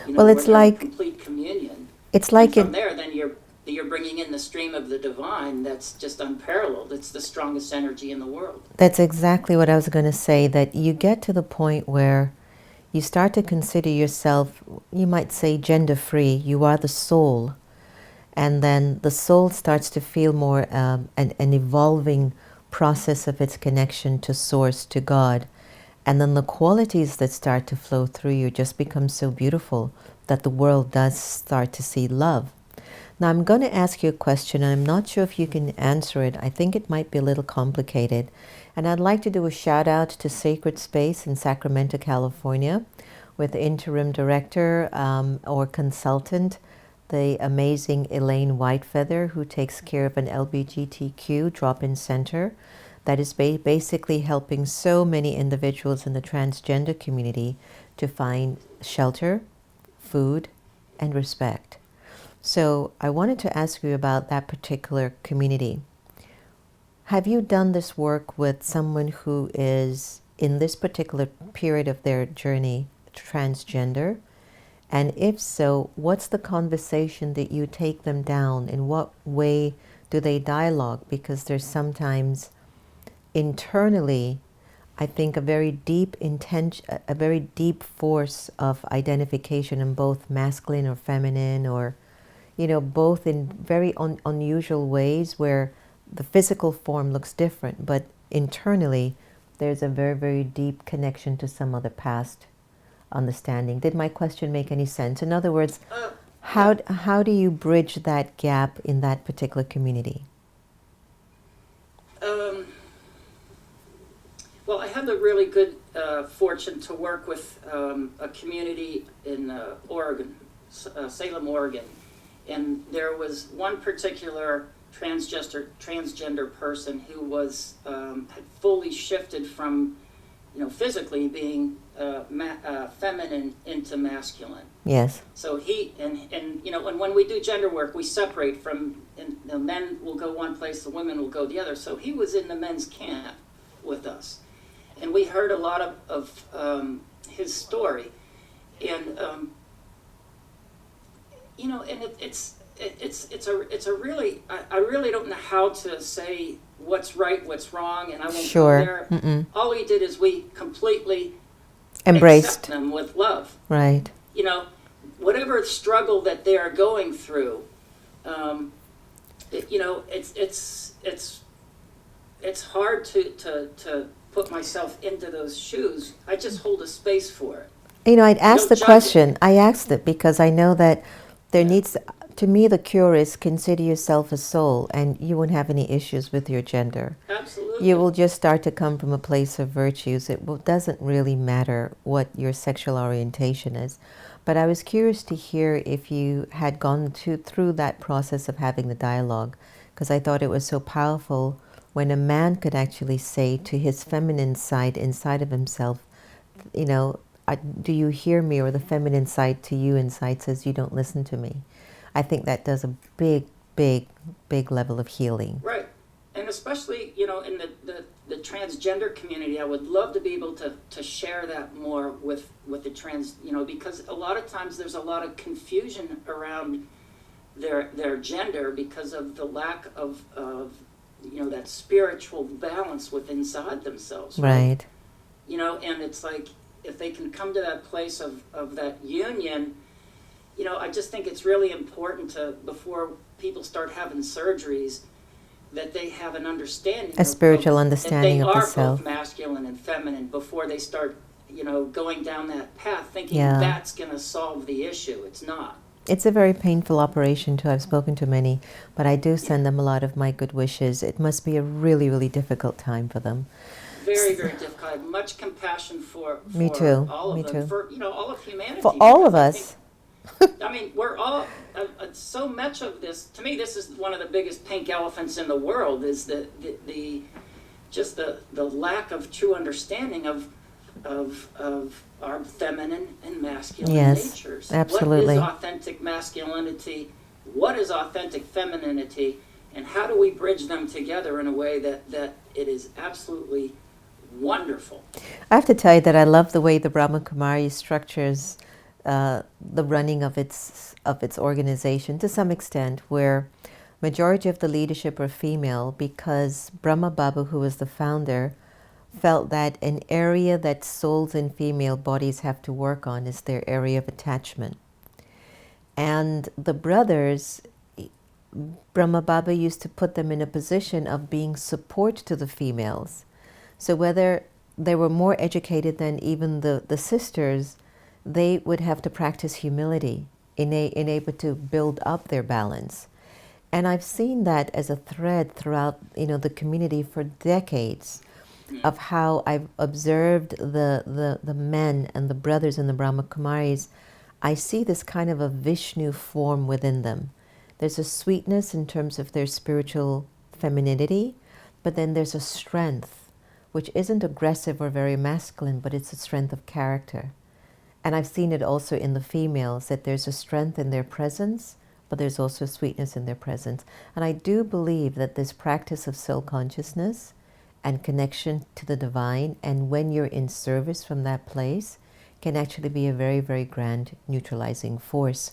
Well, it's like complete communion. It's like and from there, then you're bringing in the stream of the divine that's just unparalleled. It's the strongest energy in the world. That's exactly what I was going to say, that you get to the point where you start to consider yourself, you might say, gender-free. You are the soul. And then the soul starts to feel more an evolving process of its connection to Source, to God. And then the qualities that start to flow through you just become so beautiful that the world does start to see love. Now, I'm going to ask you a question, and I'm not sure if you can answer it. I think it might be a little complicated. And I'd like to do a shout out to Sacred Space in Sacramento, California, with interim director or consultant, the amazing Elaine Whitefeather, who takes care of an LGBTQ drop-in center that is basically helping so many individuals in the transgender community to find shelter, food, and respect. So I wanted to ask you about that particular community. Have you done this work with someone who is in this particular period of their journey transgender? And if so, what's the conversation that you take them down? In what way do they dialogue? Because there's sometimes internally, I think, a very deep a very deep force of identification in both masculine or feminine, or both in very unusual ways where the physical form looks different, but internally there's a very, very deep connection to some other past understanding. Did my question make any sense? In other words, how do you bridge that gap in that particular community? Well, I had the really good fortune to work with a community in Oregon, Salem, Oregon. And there was one particular transgender person who was had fully shifted from, physically being feminine into masculine. Yes. So he and when we do gender work, we separate from, and the men will go one place, the women will go the other. So he was in the men's camp with us, and we heard a lot of his story. And you know, and it's a really, I really don't know how to say what's right, what's wrong, and I won't Sure. go there. All we did is we completely Embraced. accept them with love. Right. You know, whatever struggle that they are going through, you know, it's hard to put myself into those shoes. I just hold a space for it. You know, I'd asked the Don't judge question. I asked it because I know that there needs, to me, the cure is consider yourself a soul, and you won't have any issues with your gender. Absolutely. You will just start to come from a place of virtues. Doesn't really matter what your sexual orientation is. But I was curious to hear if you had gone through that process of having the dialogue, because I thought it was so powerful when a man could actually say to his feminine side inside of himself, you know, do you hear me? Or the feminine side to you inside says, you don't listen to me. I think that does a big, big, big level of healing. Right. And especially, you know, in the transgender community, I would love to be able to share that more with the trans, you know, because a lot of times there's a lot of confusion around their gender because of the lack of you know, that spiritual balance within inside themselves. Right. You know, and it's like, if they can come to that place of that union, you know, I just think it's really important to, before people start having surgeries, that they have an understanding, A spiritual that understanding they of the are self. both masculine and feminine before they start, you know, going down that path thinking Yeah. that's going to solve the issue. It's not. It's a very painful operation too. I've spoken to many, but I do send them a lot of my good wishes. It must be a really, really difficult time for them. Very, very difficult. I have much compassion for Me too. all of Me them, too. for, you know, all of humanity. For all of because us. I mean, we're all, so much of this, to me, this is one of the biggest pink elephants in the world, is the lack of true understanding of our feminine and masculine Yes, natures. absolutely. What is authentic masculinity? What is authentic femininity? And how do we bridge them together in a way that it is absolutely wonderful? I have to tell you that I love the way the Brahma Kumari structures the running of its organization to some extent, where majority of the leadership are female, because Brahma Baba, who was the founder, felt that an area that souls and female bodies have to work on is their area of attachment. And the brothers, Brahma Baba used to put them in a position of being support to the females. So whether they were more educated than even the sisters, they would have to practice humility in able to build up their balance. And I've seen that as a thread throughout, you know, the community for decades, of how I've observed the men and the brothers in the Brahma Kumaris. I see this kind of a Vishnu form within them. There's a sweetness in terms of their spiritual femininity, but then there's a strength, which isn't aggressive or very masculine, but it's a strength of character. And I've seen it also in the females, that there's a strength in their presence, but there's also sweetness in their presence. And I do believe that this practice of soul consciousness and connection to the divine, and when you're in service from that place, can actually be a very, very grand neutralizing force.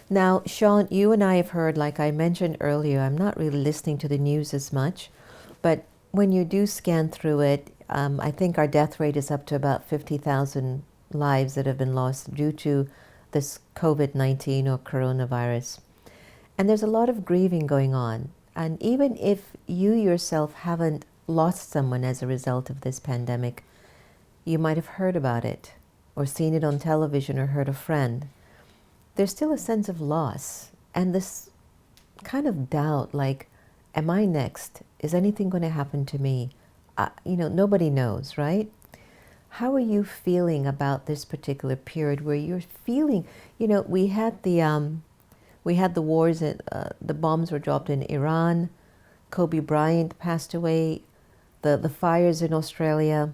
Now, Shawn, you and I have heard, like I mentioned earlier, I'm not really listening to the news as much, but when you do scan through it, I think our death rate is up to about 50,000 lives that have been lost due to this COVID-19 or coronavirus. And there's a lot of grieving going on. And even if you yourself haven't lost someone as a result of this pandemic, you might have heard about it or seen it on television or heard a friend. There's still a sense of loss and this kind of doubt, like, am I next? Is anything going to happen to me? You know, nobody knows, right? How are you feeling about this particular period where you're feeling, you know, we had the wars, the bombs were dropped in Iran, Kobe Bryant passed away, the fires in Australia,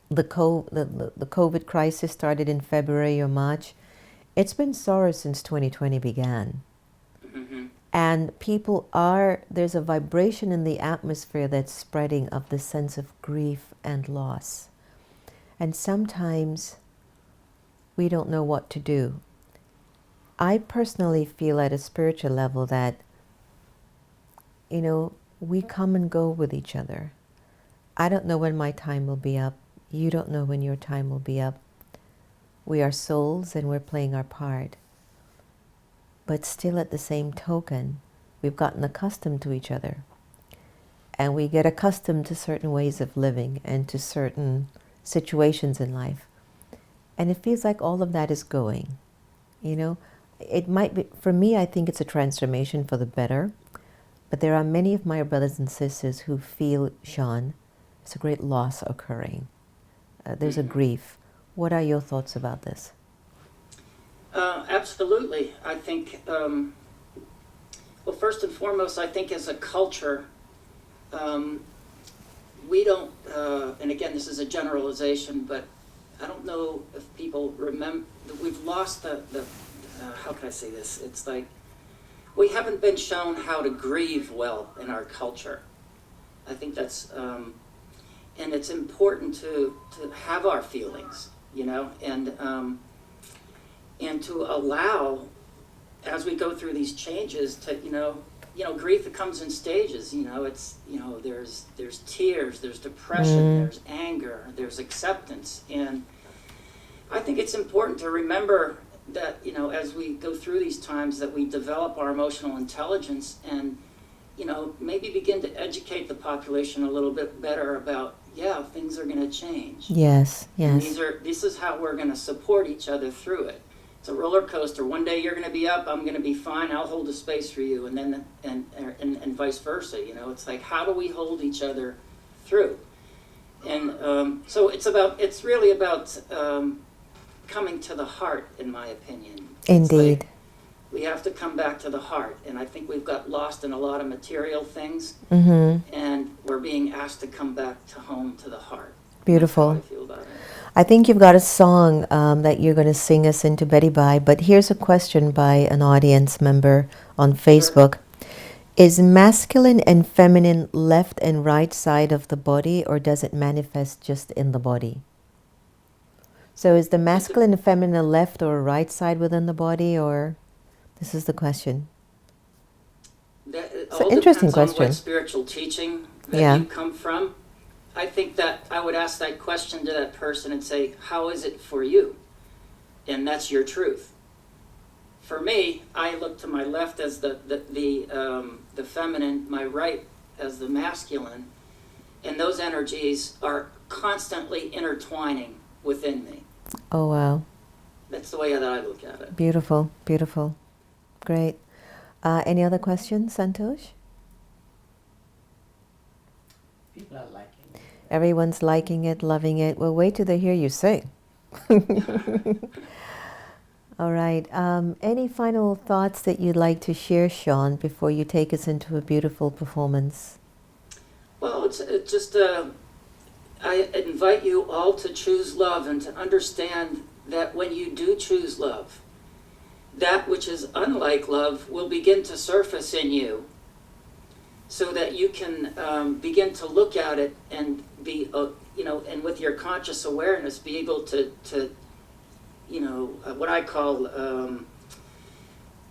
the COVID crisis started in February or March. It's been sorrow since 2020 began. Mm-hmm. And there's a vibration in the atmosphere that's spreading of the sense of grief and loss. And sometimes we don't know what to do. I personally feel at a spiritual level that, we come and go with each other. I don't know when my time will be up. You don't know when your time will be up. We are souls and we're playing our part. But still at the same token, we've gotten accustomed to each other. And we get accustomed to certain ways of living and to certain situations in life. And it feels like all of that is going. It might be, for me, I think it's a transformation for the better. But there are many of my brothers and sisters who feel, Shawn, it's a great loss occurring. There's a grief. What are your thoughts about this? Absolutely. I think, well, first and foremost, I think as a culture, we don't, and again, this is a generalization, but I don't know if people remember, we've lost the how can I say this? It's like, we haven't been shown how to grieve well in our culture. I think that's, and it's important to have our feelings, and to allow, as we go through these changes, to grief, it comes in stages. It's there's tears, there's depression, there's anger, there's acceptance, and I think it's important to remember that as we go through these times, that we develop our emotional intelligence and maybe begin to educate the population a little bit better about things are going to change. Yes. And this is how we're going to support each other through it. It's a roller coaster. One day you're going to be up, I'm going to be fine, I'll hold a space for you, and then and vice versa. It's like, how do we hold each other through? And so it's really about coming to the heart, in my opinion. Indeed. Like, we have to come back to the heart, and I think we've got lost in a lot of material things, and we're being asked to come back to home, to the heart. Beautiful. That's how I feel about it. I think you've got a song that you're going to sing us into Betty by, but here's a question by an audience member on Facebook. Sure. Is masculine and feminine left and right side of the body, or does it manifest just in the body? So is the masculine and feminine a left or a right side within the body, or this is the question? It's an interesting question. On what spiritual teaching that you come from. I think that I would ask that question to that person and say, how is it for you? And that's your truth. For me, I look to my left as the feminine, my right as the masculine, and those energies are constantly intertwining within me. Oh, wow. That's the way that I look at it. Beautiful, beautiful. Great. Any other questions, Santosh? People are liking it. Everyone's liking it, loving it. Well, wait till they hear you sing. All right. Any final thoughts that you'd like to share, Shawn, before you take us into a beautiful performance? Well, it's just, I invite you all to choose love and to understand that when you do choose love, that which is unlike love will begin to surface in you, so that you can begin to look at it and be, and with your conscious awareness, be able to what I call,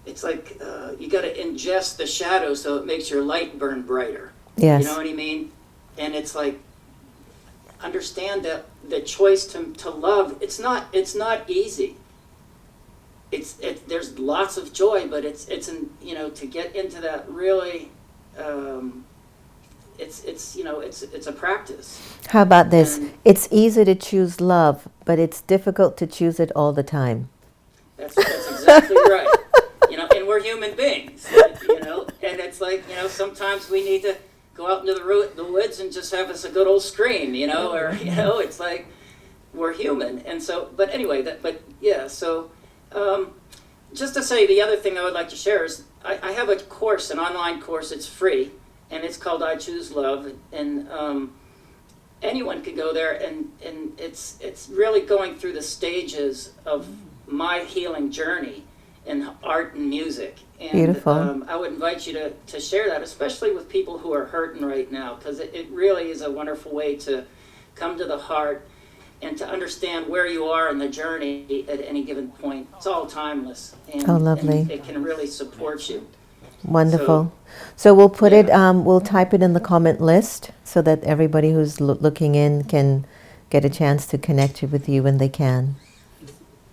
it's like you got to ingest the shadow so it makes your light burn brighter. Yes. You know what I mean? And it's like, understand that the choice to love, it's not easy. There's lots of joy, but it's to get into that really, it's a practice. How about this? And it's easy to choose love, but it's difficult to choose it all the time. That's exactly right. And we're human beings, and it's like, sometimes we need to go out into the woods and just have us a good old scream, or, it's like, we're human. And so, but anyway, so, just to say, the other thing I would like to share is, I have a course, an online course, it's free, and it's called I Choose Love, and anyone could go there, and it's really going through the stages of my healing journey in art and music. And Beautiful. I would invite you to share that, especially with people who are hurting right now, because it really is a wonderful way to come to the heart and to understand where you are in the journey at any given point. It's all timeless, and, Oh, lovely. and it can really support you. Wonderful. So we'll put yeah. it, we'll type it in the comment list so that everybody who's looking in can get a chance to connect with you when they can.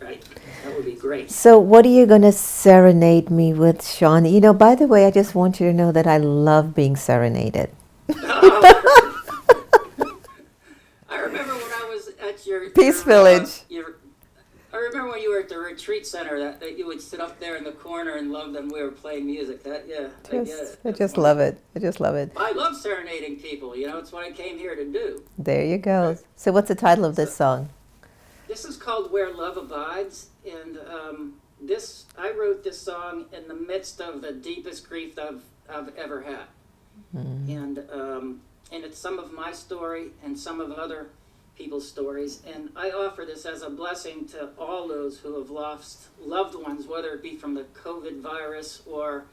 Right, that would be great. So what are you going to serenade me with, Shawn? You know, by the way, I just want you to know that I love being serenaded. I remember when I was at your Peace Village. I remember when you were at the retreat center that you would sit up there in the corner and love them. We were playing music. That I get it. I just love it. I just love it. I love serenading people. You know, it's what I came here to do. There you go. So what's the title of this song? This is called "Where Love Abides," and I wrote this song in the midst of the deepest grief I've ever had, and it's some of my story and some of other people's stories, and I offer this as a blessing to all those who have lost loved ones, whether it be from the COVID virus or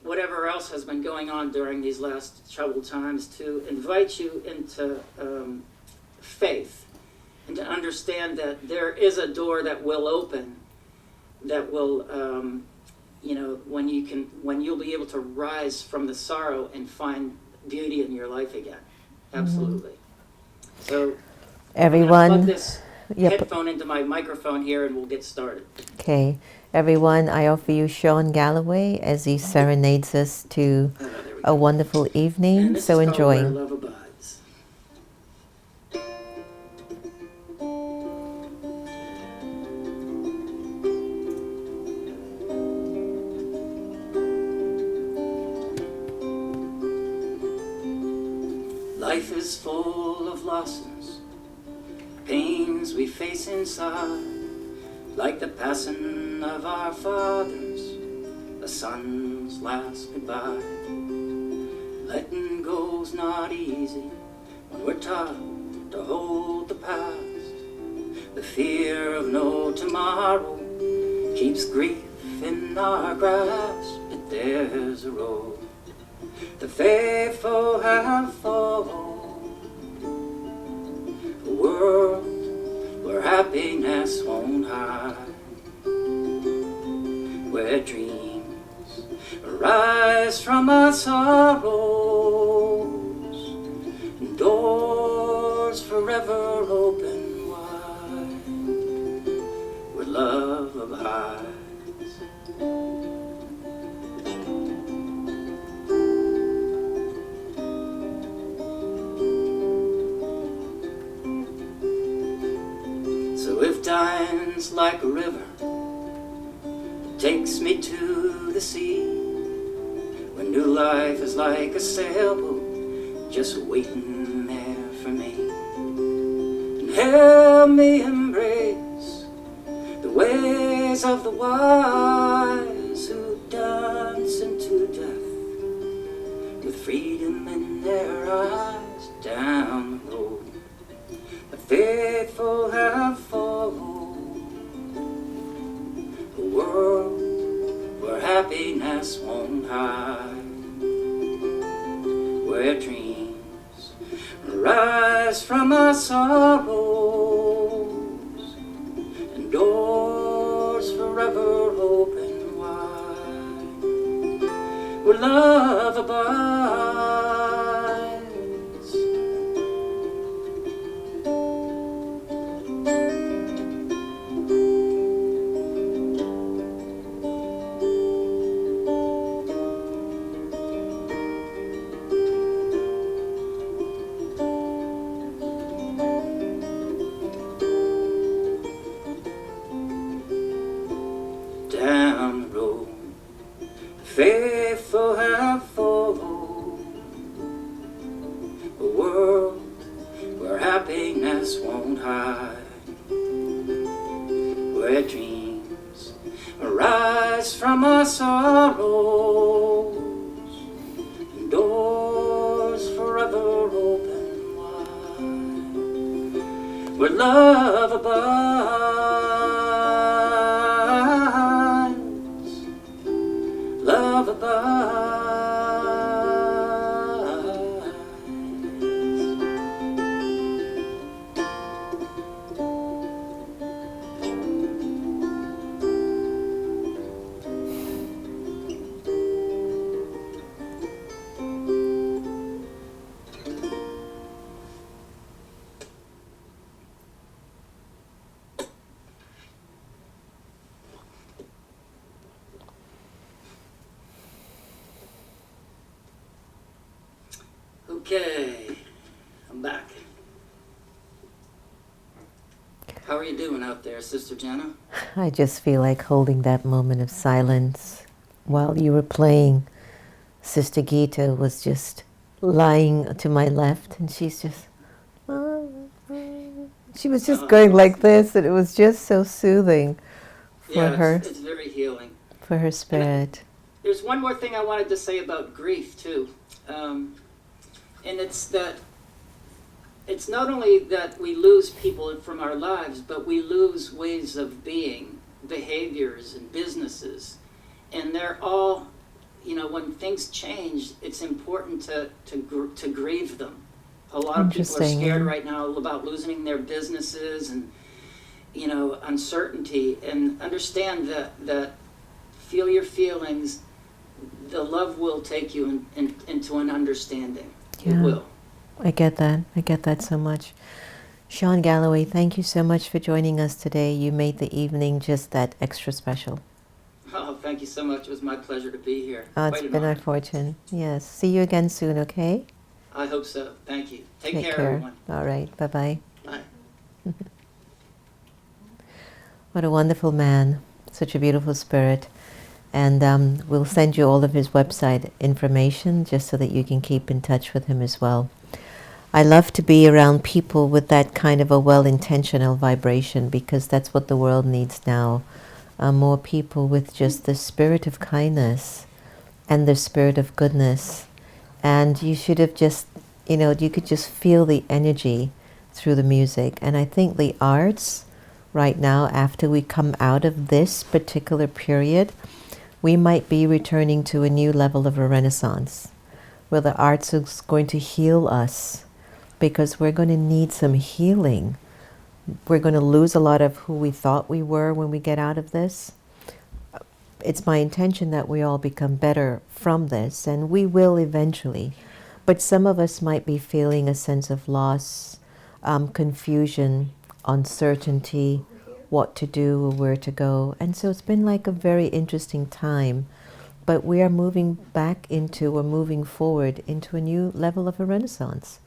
whatever else has been going on during these last troubled times, to invite you into faith and to understand that there is a door that will open, that will, when you'll be able to rise from the sorrow and find beauty in your life again. Absolutely. So Everyone, plug this headphone into my microphone here and we'll get started. Okay. Everyone, I offer you Shawn Gallaway as he serenades us to a wonderful evening. And this So is called Where enjoy. Love Abides. Life is full of losses, pains we face inside, like the passing of our fathers, the son's last goodbye. Letting go's not easy when we're taught to hold the past. The fear of no tomorrow keeps grief in our grasp, but there's a road the faithful have followed, a world where happiness won't hide, where dreams arise from our sorrows, and doors forever open wide, where love abides. So if time's like a river, it takes me to the sea, when new life is like a sailboat just waiting there for me, and help me embrace the ways of the wise who dance into death with freedom in their eyes. Down the road the faithful have followed, a world where happiness won't hide, where dreams rise from our sorrows, and doors forever open wide, where love abides. Down the road the faithful have followed, a world where happiness won't hide, where dreams arise from our sorrows, and doors forever open wide, where love abides. Love abides. Okay, I'm back. How are you doing out there, Sister Jenna? I just feel like holding that moment of silence while you were playing. Sister Gita was just lying to my left, and she's just, she was just going like this, and it was just so soothing for her, it's very healing. for her spirit. There's one more thing I wanted to say about grief, too. And it's that it's not only that we lose people from our lives, but we lose ways of being, behaviors and businesses. And they're all, you know, when things change, it's important to grieve them. A lot of people are scared right now about losing their businesses and, you know, uncertainty. And understand that feel your feelings. The love will take you into an understanding. Yeah. It will. I get that. I get that so much. Shawn Gallaway, thank you so much for joining us today. You made the evening just that extra special. Oh, thank you so much. It was my pleasure to be here. It's been our fortune. Yes. See you again soon, okay? I hope so. Thank you. Take care, care. everyone. All right. Bye-bye. Bye. What a wonderful man. Such a beautiful spirit. And we'll send you all of his website information just so that you can keep in touch with him as well. I love to be around people with that kind of a well-intentional vibration, because that's what the world needs now. More people with just the spirit of kindness and the spirit of goodness. And you should have just, you know, you could just feel the energy through the music. And I think the arts right now, after we come out of this particular period, we might be returning to a new level of a renaissance, where the arts is going to heal us, because we're going to need some healing. We're going to lose a lot of who we thought we were when we get out of this. It's my intention that we all become better from this, and we will eventually. But some of us might be feeling a sense of loss, confusion, uncertainty, what to do or where to go. And so it's been like a very interesting time. But we are moving back into, or moving forward into, a new level of a renaissance.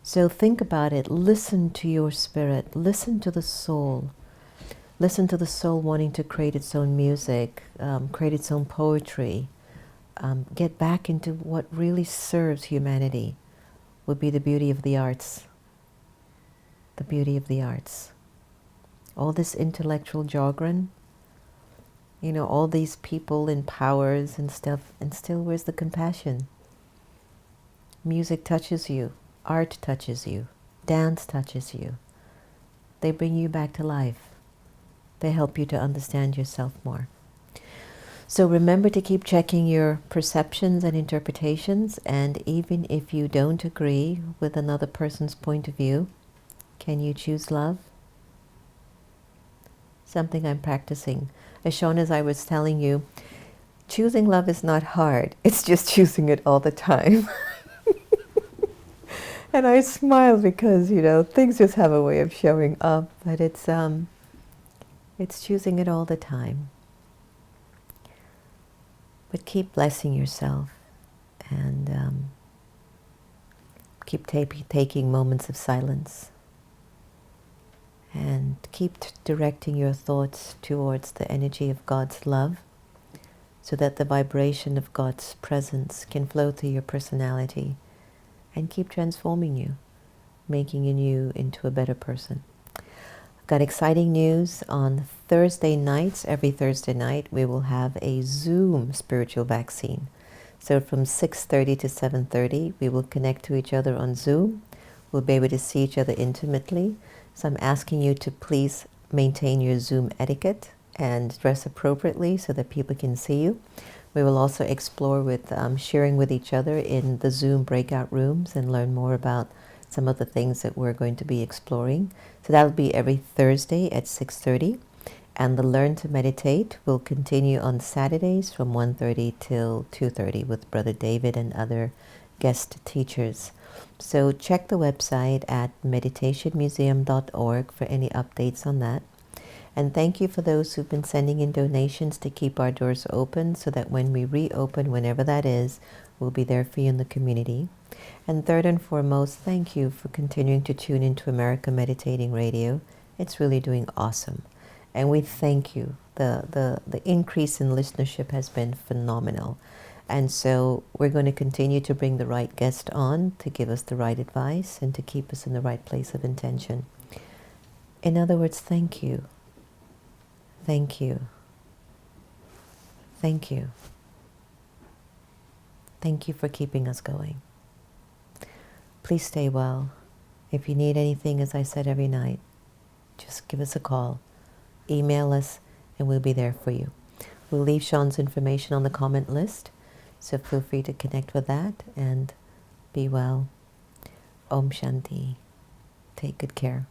So think about it. Listen to your spirit. Listen to the soul. Listen to the soul wanting to create its own music, create its own poetry. Get back into what really serves humanity, would be the beauty of the arts. The beauty of the arts. All this intellectual jargon, you know, all these people in powers and stuff, and still where's the compassion? Music touches you, art touches you, dance touches you. They bring you back to life. They help you to understand yourself more. So remember to keep checking your perceptions and interpretations, and even if you don't agree with another person's point of view, can you choose love? Something I'm practicing. As Shawn, as I was telling you, choosing love is not hard. It's just choosing it all the time. And I smile because, you know, things just have a way of showing up, but it's choosing it all the time. But keep blessing yourself, and keep taking moments of silence. And keep directing your thoughts towards the energy of God's love, so that the vibration of God's presence can flow through your personality and keep transforming you, making you into a better person. I've got exciting news. On Thursday nights, every Thursday night, we will have a Zoom spiritual vaccine. So from 6:30 to 7:30, we will connect to each other on Zoom. We'll be able to see each other intimately. So I'm asking you to please maintain your Zoom etiquette and dress appropriately so that people can see you. We will also explore with sharing with each other in the Zoom breakout rooms and learn more about some of the things that we're going to be exploring. So that'll be every Thursday at 6:30. And the Learn to Meditate will continue on Saturdays from 1:30 till 2:30 with Brother David and other guest teachers. So check the website at meditationmuseum.org for any updates on that. And thank you for those who've been sending in donations to keep our doors open, so that when we reopen, whenever that is, We'll be there for you in the community. And third and foremost, thank you for continuing to tune into America Meditating Radio. It's really doing awesome. And we thank you. The increase in listenership has been phenomenal. And so we're going to continue to bring the right guest on to give us the right advice and to keep us in the right place of intention. In other words, thank you. Thank you. Thank you. Thank you for keeping us going. Please stay well. If you need anything, as I said every night, just give us a call. Email us, and we'll be there for you. We'll leave Shawn's information on the comment list, so feel free to connect with that, and be well. Om Shanti. Take good care.